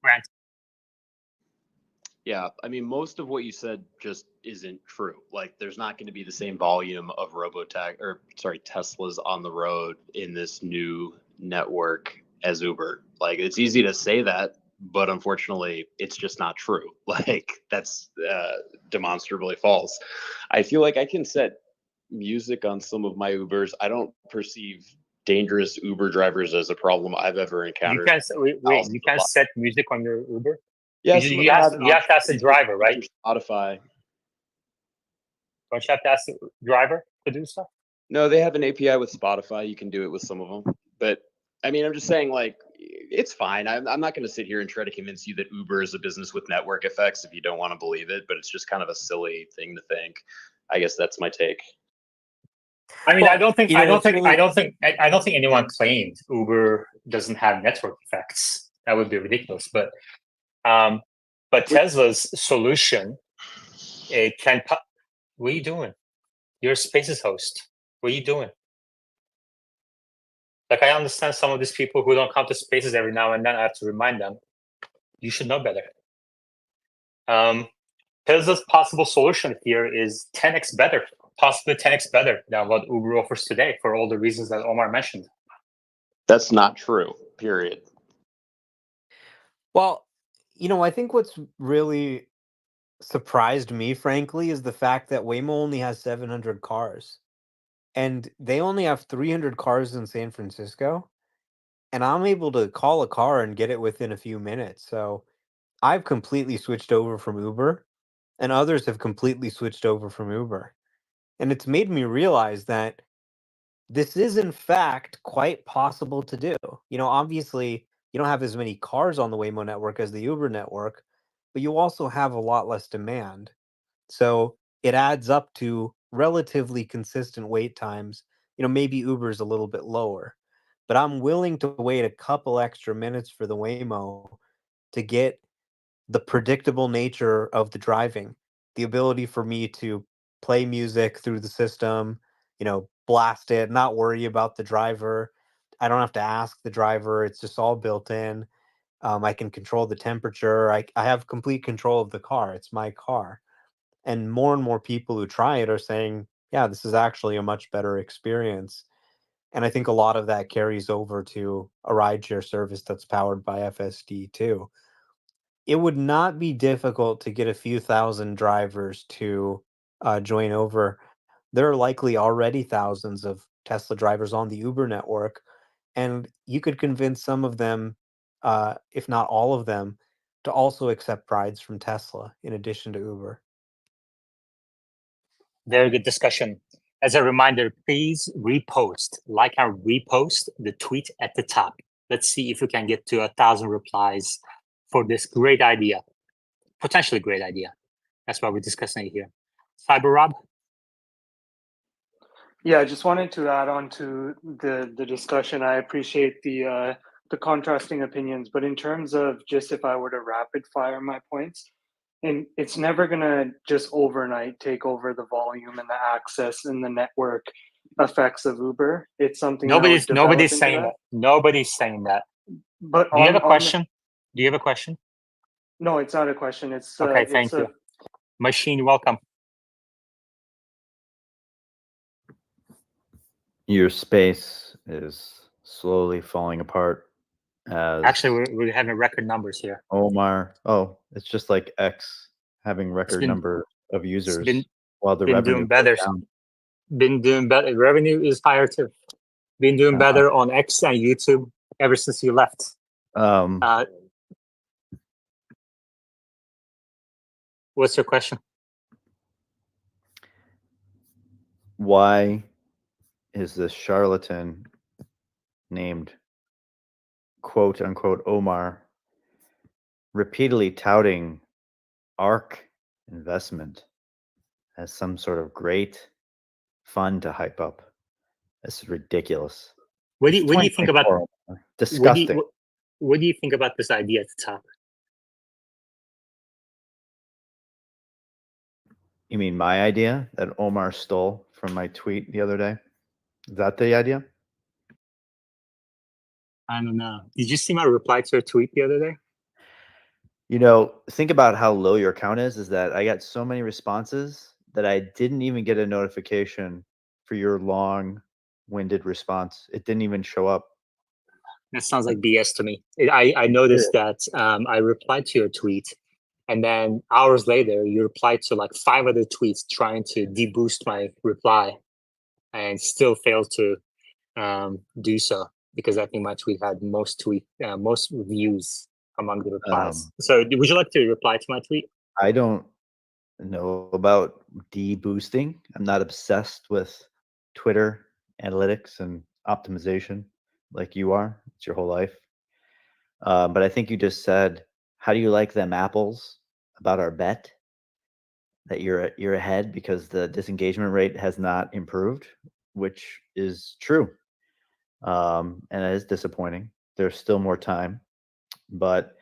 Grant. Yeah, I mean, most of what you said just isn't true. Like, there's not going to be the same volume of Teslas on the road in this new network as Uber. Like, it's easy to say that, but unfortunately, it's just not true. Like, that's demonstrably false. I feel like I can set music on some of my Ubers. I don't perceive dangerous Uber drivers as a problem I've ever You encountered. can wait. You can set music on your Uber. Yeah, You, some of you them have have an you have to ask the option driver, right? through Spotify. Don't you have to ask the driver to do stuff? No, they have an API with Spotify. You can do it with some of them. But I mean, I'm just saying, like, it's fine. I'm not going to sit here and try to convince you that Uber is a business with network effects if you don't want to believe it, but it's just kind of a silly thing to think. I guess that's my take. I mean, Well, I don't think anyone claimed Uber doesn't have network effects. That would be ridiculous. But Tesla's solution, it can. What are you doing? You're a Spaces host. What are you doing? Like, I understand some of these people who don't come to Spaces every now and then. I have to remind them. You should know better. Tesla's possible solution here is 10x better, possibly 10x better than what Uber offers today for all the reasons that Omar mentioned. That's not true, period. Well, I think what's really surprised me, frankly, is the fact that Waymo only has 700 cars. And they only have 300 cars in San Francisco. And I'm able to call a car and get it within a few minutes. So I've completely switched over from Uber, and others have completely switched over from Uber. And it's made me realize that this is, in fact, quite possible to do. Obviously, you don't have as many cars on the Waymo network as the Uber network, but you also have a lot less demand. So it adds up to relatively consistent wait times. Maybe Uber's a little bit lower, but I'm willing to wait a couple extra minutes for the Waymo to get the predictable nature of the driving, the ability for me to play music through the system, blast it, not worry about the driver. I don't have to ask the driver. It's just all built in. I can control the temperature. I have complete control of the car. It's my car. And more people who try it are saying, yeah, this is actually a much better experience. And I think a lot of that carries over to a rideshare service that's powered by FSD too. It would not be difficult to get a few thousand drivers to join over. There are likely already thousands of Tesla drivers on the Uber network, and you could convince some of them, if not all of them, to also accept rides from Tesla in addition to Uber. Very good discussion. As a reminder, please like and repost the tweet at the top. Let's see if we can get to 1,000 replies for this great idea, potentially great idea. That's why we're discussing it here. Cyber Rob? Yeah, I just wanted to add on to the discussion. I appreciate the contrasting opinions, but in terms of just if I were to rapid fire my points, and it's never gonna just overnight take over the volume and the access and the network effects of Uber. It's something that would develop Nobody's into saying that. Nobody's saying that. But Do you have a question? Do you have a question? No, it's not a question. It's okay. Thank you. Machine, welcome. Your space is slowly falling apart. Actually, we're having record numbers here. Omar, it's just like X having record number of users while the been revenue doing better. down. Been doing better. Revenue is higher too. Been doing better on X and YouTube ever since you left. What's your question? Why is this charlatan named quote unquote Omar repeatedly touting ARK investment as some sort of great fund to hype up? This is ridiculous. What do you think about disgusting? What do you think about this idea at the top? You mean my idea that Omar stole from my tweet the other day? Is that the idea? I don't know. Did you see my reply to a tweet the other day? You know, think about how low your count is that I got so many responses that I didn't even get a notification for your long-winded response. It didn't even show up. That sounds like BS to me. I noticed that I replied to your tweet, and then hours later, you replied to like 5 other tweets trying to deboost my reply, and still failed to do so because I think my tweet had most views among the replies. So would you like to reply to my tweet? I don't know about deboosting. I'm not obsessed with Twitter analytics and optimization like you are. It's your whole life. But I think you just said, how do you like them apples about our bet that you're ahead because the disengagement rate has not improved, which is true. And it is disappointing. There's still more time, but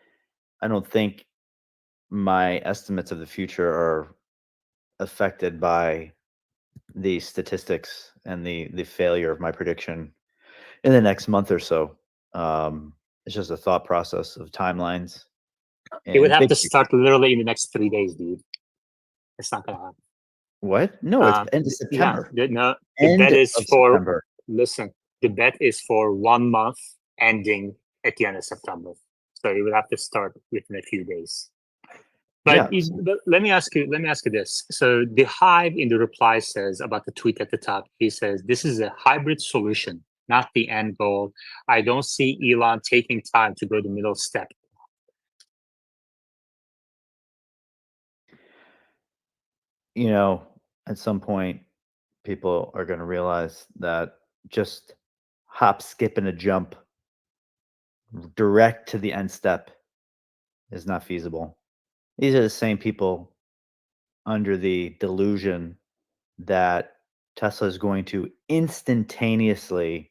I don't think my estimates of the future are affected by the statistics and the failure of my prediction in the next month or so. It's just a thought process of timelines. It would have to start literally in the next 3 days, dude. It's not gonna happen. What? No, it's end of September. Yeah, the bet is for September. Listen, the bet is for 1 month ending at the end of September. So it would have to start within a few days. But let me ask you this. So the Hive in the reply says about the tweet at the top, he says, this is a hybrid solution, not the end goal. I don't see Elon taking time to go the middle step. You know, at some point, people are going to realize that just hop, skip, and a jump direct to the end step is not feasible. These are the same people under the delusion that Tesla is going to instantaneously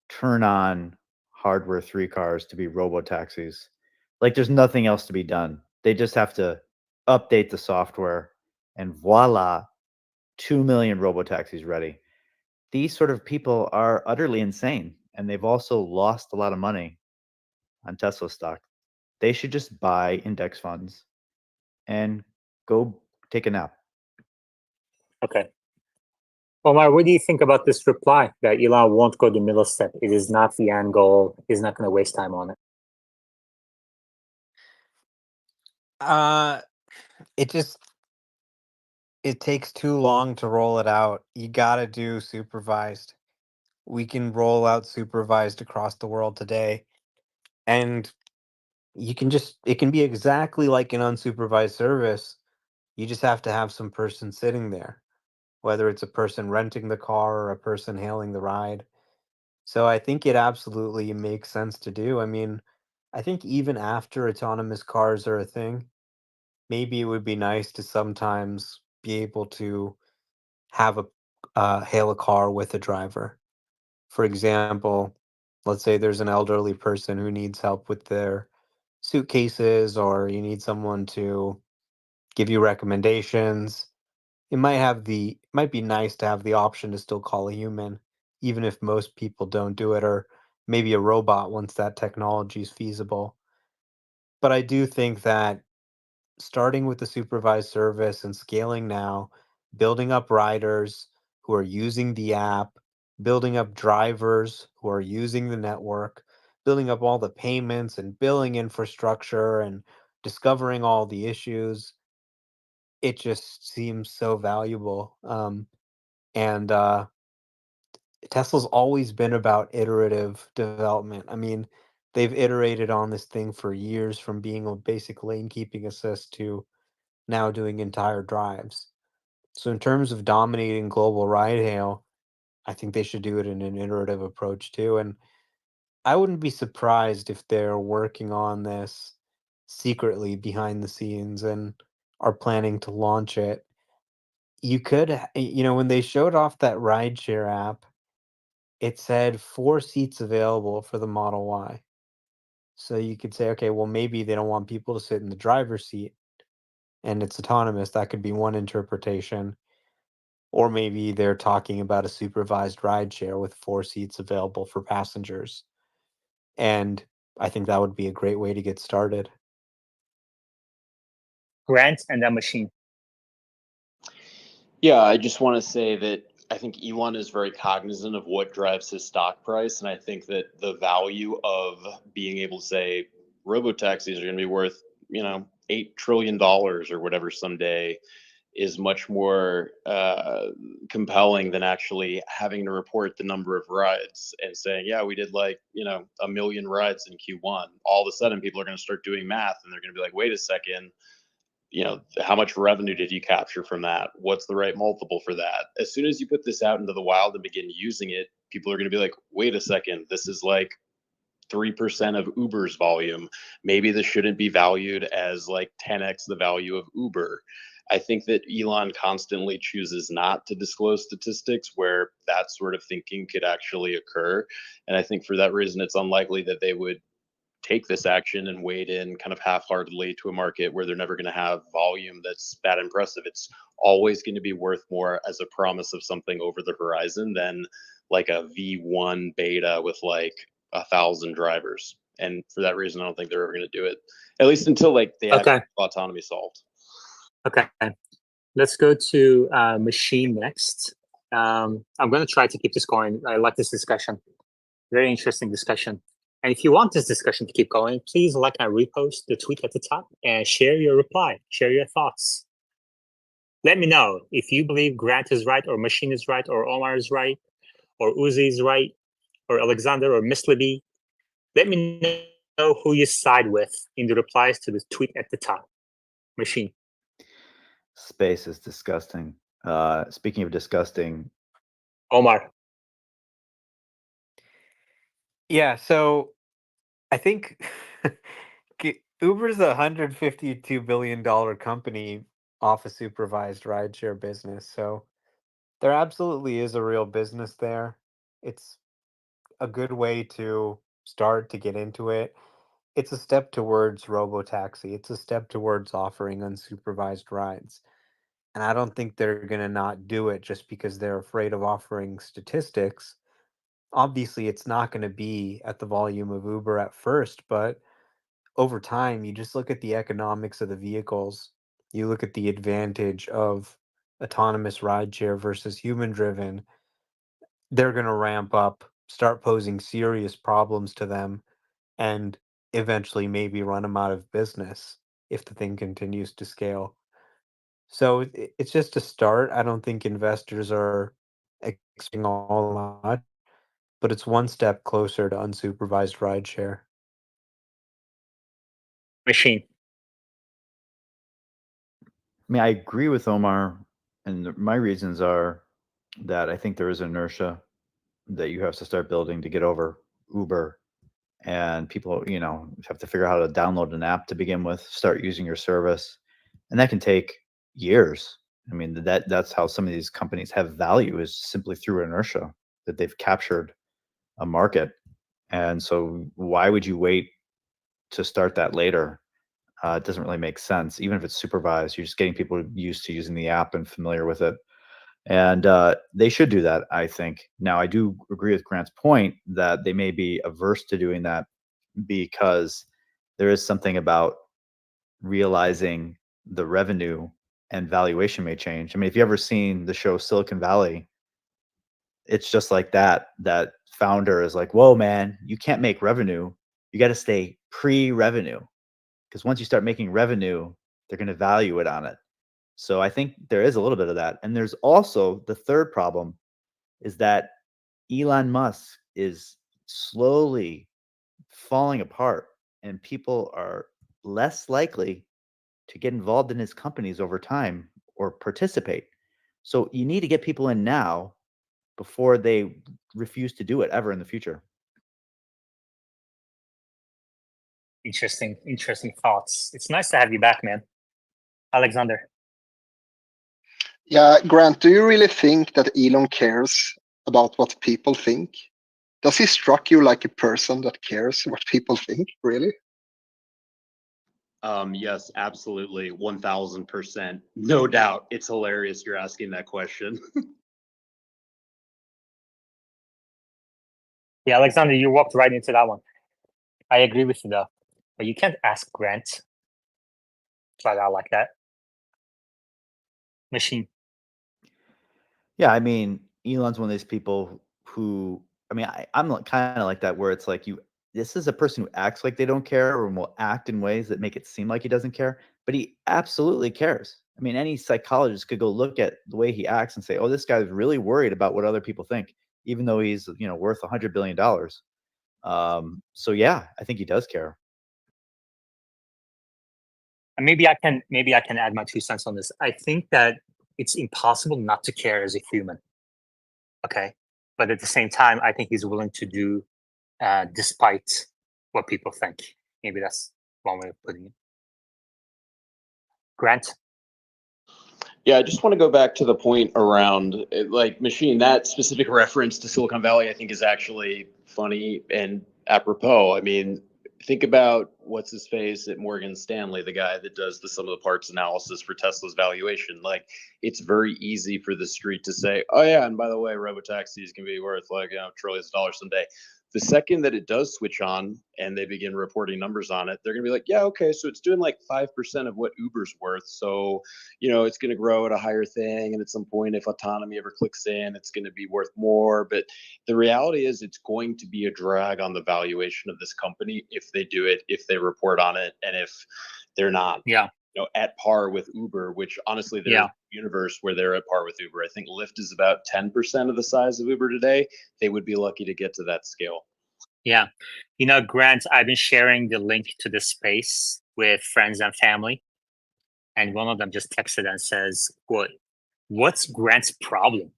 turn on hardware 3 cars to be robo-taxis. Like there's nothing else to be done. They just have to update the software and voila, 2 million robo-taxis ready. These sort of people are utterly insane, and they've also lost a lot of money on Tesla stock. They should just buy index funds and go take a nap. Okay. Omar, what do you think about this reply that Elon won't go the middle step? It is not the end goal. He's not going to waste time on it. Uh, it just it takes too long to roll it out. You gotta do supervised. We can roll out supervised across the world today, and you can just it can be exactly like an unsupervised service. You just have to have some person sitting there, whether it's a person renting the car or a person hailing the ride. So I think it absolutely makes sense to do. I mean, I think even after autonomous cars are a thing, maybe it would be nice to sometimes be able to have a hail a car with a driver. For example, let's say there's an elderly person who needs help with their suitcases, or you need someone to give you recommendations. It might be nice to have the option to still call a human, even if most people don't do it, or maybe a robot once that technology is feasible. But I do think that starting with the supervised service and scaling now, building up riders who are using the app, building up drivers who are using the network, building up all the payments and billing infrastructure and discovering all the issues, it just seems so valuable. And Tesla's always been about iterative development. I mean, they've iterated on this thing for years, from being a basic lane keeping assist to now doing entire drives. So in terms of dominating global ride hail, I think they should do it in an iterative approach too. And I wouldn't be surprised if they're working on this secretly behind the scenes and are planning to launch it. When they showed off that rideshare app, it said 4 seats available for the Model Y. So you could say, okay, well, maybe they don't want people to sit in the driver's seat and it's autonomous. That could be one interpretation. Or maybe they're talking about a supervised rideshare with 4 seats available for passengers. And I think that would be a great way to get started. Grant and that machine. Yeah, I just want to say that I think Elon is very cognizant of what drives his stock price. And I think that the value of being able to say robotaxis are going to be worth, $8 trillion or whatever someday is much more compelling than actually having to report the number of rides and saying, yeah, we did like, 1 million rides in Q1. All of a sudden, people are going to start doing math and they're going to be like, wait a second, how much revenue did you capture from that? What's the right multiple for that? As soon as you put this out into the wild and begin using it, people are going to be like, wait a second, this is like 3% of Uber's volume. Maybe this shouldn't be valued as like 10x the value of Uber. I think that Elon constantly chooses not to disclose statistics where that sort of thinking could actually occur. And I think for that reason, it's unlikely that they would take this action and wade in kind of half-heartedly to a market where they're never going to have volume that's that impressive. It's always going to be worth more as a promise of something over the horizon than like a V1 beta with like 1,000 drivers. And for that reason, I don't think they're ever going to do it, at least until like they have autonomy solved. Okay. Let's go to machine next. I'm going to try to keep this going. I like this discussion. Very interesting discussion. And if you want this discussion to keep going, please like and repost the tweet at the top and share your reply, share your thoughts. Let me know if you believe Grant is right, or Machine is right, or Omar is right, or Uzi is right, or Alexander, or Miss Libby. Let me know who you side with in the replies to the tweet at the top. Machine. Space is disgusting. Speaking of disgusting, Omar. Yeah, so I think Uber's a $152 billion company off a supervised rideshare business. So there absolutely is a real business there. It's a good way to start to get into it. It's a step towards robotaxi. It's a step towards offering unsupervised rides. And I don't think they're going to not do it just because they're afraid of offering statistics. Obviously, it's not going to be at the volume of Uber at first, but over time, you just look at the economics of the vehicles. You look at the advantage of autonomous rideshare versus human driven, they're going to ramp up, start posing serious problems to them, and eventually maybe run them out of business if the thing continues to scale. So it's just a start. I don't think investors are expecting all that much, but it's one step closer to unsupervised rideshare. Machine. I mean, I agree with Omar, and my reasons are that I think there is inertia that you have to start building to get over Uber, and people, have to figure out how to download an app to begin with, start using your service, and that can take years. I mean, that's how some of these companies have value, is simply through inertia, that they've captured a market. And so why would you wait to start that later? It doesn't really make sense. Even if it's supervised, you're just getting people used to using the app and familiar with it. And they should do that, I think. Now, I do agree with Grant's point that they may be averse to doing that because there is something about realizing the revenue and valuation may change. I mean, if you ever seen the show Silicon Valley, it's just like that. That founder is like, whoa, man, you can't make revenue. You got to stay pre-revenue, because once you start making revenue, they're going to value it on it. So I think there is a little bit of that. And there's also the third problem, is that Elon Musk is slowly falling apart, and people are less likely to get involved in his companies over time or participate. So you need to get people in now before they refuse to do it ever in the future. Interesting thoughts. It's nice to have you back, man. Alexander. Yeah, Grant, do you really think that Elon cares about what people think? Does he struck you like a person that cares what people think, really? Yes, absolutely. 1000%. No doubt. It's hilarious you're asking that question. Yeah, Alexander, you walked right into that one. I agree with you though, but you can't ask Grant flat out like that. Machine. Yeah, I mean, Elon's one of these people who, I mean, I'm kind of like that, where it's like, this is a person who acts like they don't care and will act in ways that make it seem like he doesn't care, but he absolutely cares. I mean, any psychologist could go look at the way he acts and say, oh, this guy's really worried about what other people think, even though he's, worth $100 billion. So yeah, I think he does care. And maybe I can add my 2 cents on this. I think that it's impossible not to care as a human. Okay. But at the same time, I think he's willing to do despite what people think. Maybe that's one way of putting it. Grant? Yeah, I just want to go back to the point around like Machine. That specific reference to Silicon Valley, I think, is actually funny and apropos. I mean, think about what's his face at Morgan Stanley, the guy that does the sum of the parts analysis for Tesla's valuation. Like, it's very easy for the street to say, oh yeah, and by the way, robotaxis can be worth like trillions of dollars someday. The second that it does switch on and they begin reporting numbers on it, they're going to be like, yeah, okay, so it's doing like 5% of what Uber's worth. So, it's going to grow at a higher thing. And at some point, if autonomy ever clicks in, it's going to be worth more. But the reality is it's going to be a drag on the valuation of this company if they do it, if they report on it, and if they're not. Yeah. At par with Uber, which honestly, there's a universe where they're at par with Uber. I think Lyft is about 10% of the size of Uber today. They would be lucky to get to that scale. Yeah. Grant, I've been sharing the link to this space with friends and family. And one of them just texted and says, what's Grant's problem?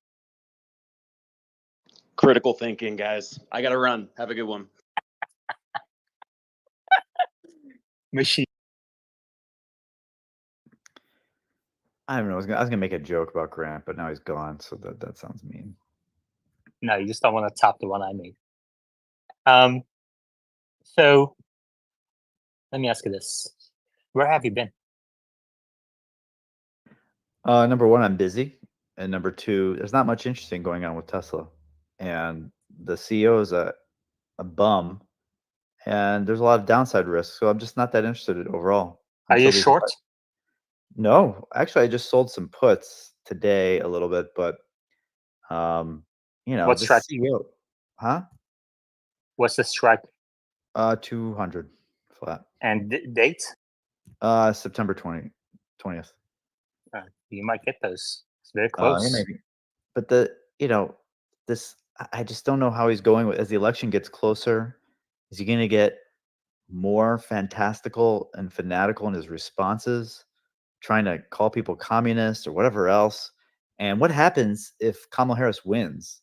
Critical thinking, guys. I got to run. Have a good one. Machine. I don't know. I was gonna make a joke about Grant, but now he's gone, so that sounds mean. No, you just don't want to top the one I made. So let me ask you this: where have you been? Number one, I'm busy, and number two, there's not much interesting going on with Tesla, and the CEO is a bum, and there's a lot of downside risks. So I'm just not that interested overall. Are you short? No, actually, I just sold some puts today a little bit, but What the strike? CEO, huh? What's the strike 200 flat. and date? September 20th. You might get those. It's very Yeah, close. maybe. But this, I just don't know how he's going as the election gets closer. Is he going to get more fantastical and fanatical in his responses, trying to call people communists or whatever else? And what happens if Kamala Harris wins?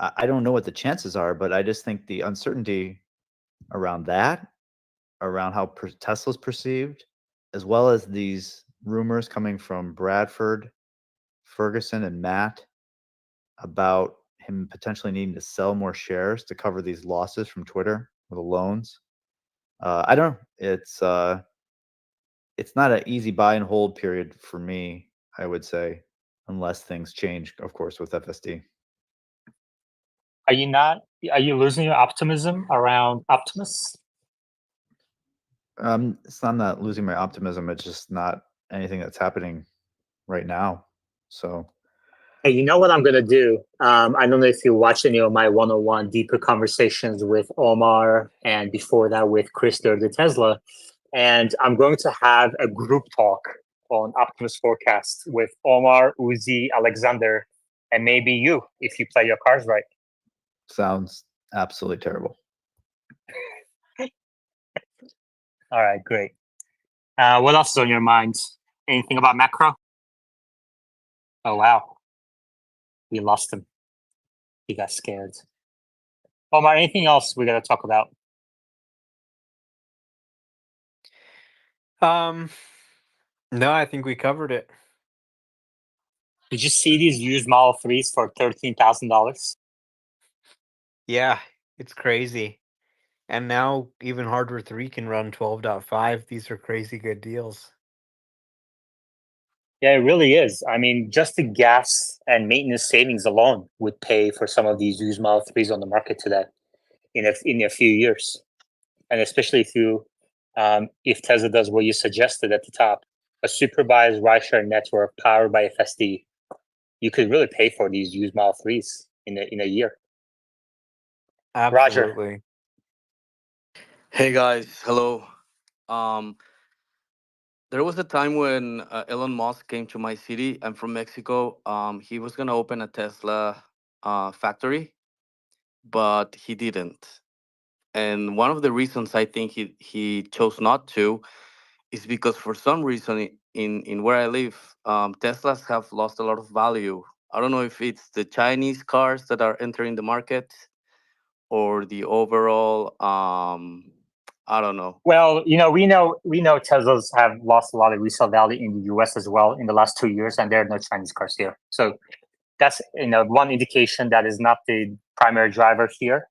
I don't know what the chances are, but I just think the uncertainty around that, around how Tesla's perceived, as well as these rumors coming from Bradford, Ferguson, and Matt about him potentially needing to sell more shares to cover these losses from Twitter or the loans. I don't know. It's not an easy buy and hold period for me, I would say, unless things change, of course, with FSD. Are you losing your optimism around Optimus? I'm not losing my optimism. It's just not anything that's happening right now. So Hey, you know what I'm gonna do? I don't know if you watched any of my 101 deeper conversations with Omar and before that with Chris the Tesla. And I'm going to have a group talk on Optimus forecast with Omar, Uzi, Alexander, and maybe you if you play your cards right. sounds absolutely terrible. All right, great. What else is on your mind? Anything about macro? Oh wow, we lost him. He got scared. Omar, anything else we gotta talk about? No, I think we covered it. Did you see these used Model 3s for $13,000? Yeah, it's crazy. And now even Hardware 3 can run 12.5. These are crazy good deals. Yeah, it really is. I mean, just the gas and maintenance savings alone would pay for some of these used Model 3s on the market today in a few years. And especially if Tesla does what you suggested at the top, a supervised rideshare network powered by FSD, you could really pay for these used Model 3s in a year. Roger. Absolutely. Hey guys, hello. Um, there was a time when Elon Musk came to my city. I'm from Mexico. He was gonna open a Tesla factory, but he didn't. And one of the reasons I think he chose not to is because for some reason in where I live, Teslas have lost a lot of value. I don't know if it's the Chinese cars that are entering the market or the overall I don't know. Well, we know Teslas have lost a lot of resale value in the US as well in the last 2 years, and there are no Chinese cars here. So that's one indication that is not the primary driver here.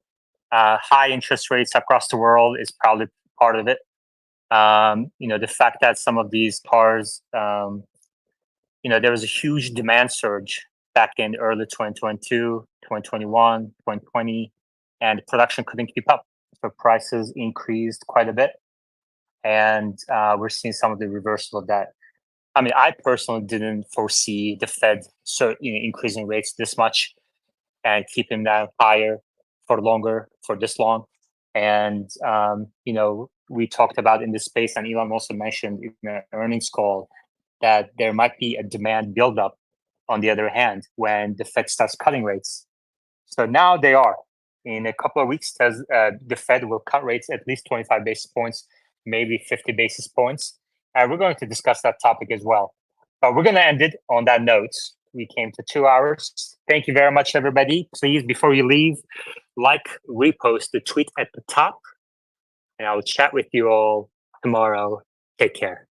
High interest rates across the world is probably part of it. The fact that some of these cars, there was a huge demand surge back in early 2022, 2021, 2020, and production couldn't keep up. So prices increased quite a bit. And we're seeing some of the reversal of that. I mean, I personally didn't foresee the Fed increasing rates this much and keeping that higher for longer, for this long. And, we talked about in this space, and Elon also mentioned in the earnings call that there might be a demand buildup on the other hand when the Fed starts cutting rates. So now they are. In a couple of weeks, the Fed will cut rates at least 25 basis points, maybe 50 basis points. And we're going to discuss that topic as well. But we're going to end it on that note. We came to 2 hours. Thank you very much, everybody. Please, before you leave, repost the tweet at the top. And I will chat with you all tomorrow. Take care.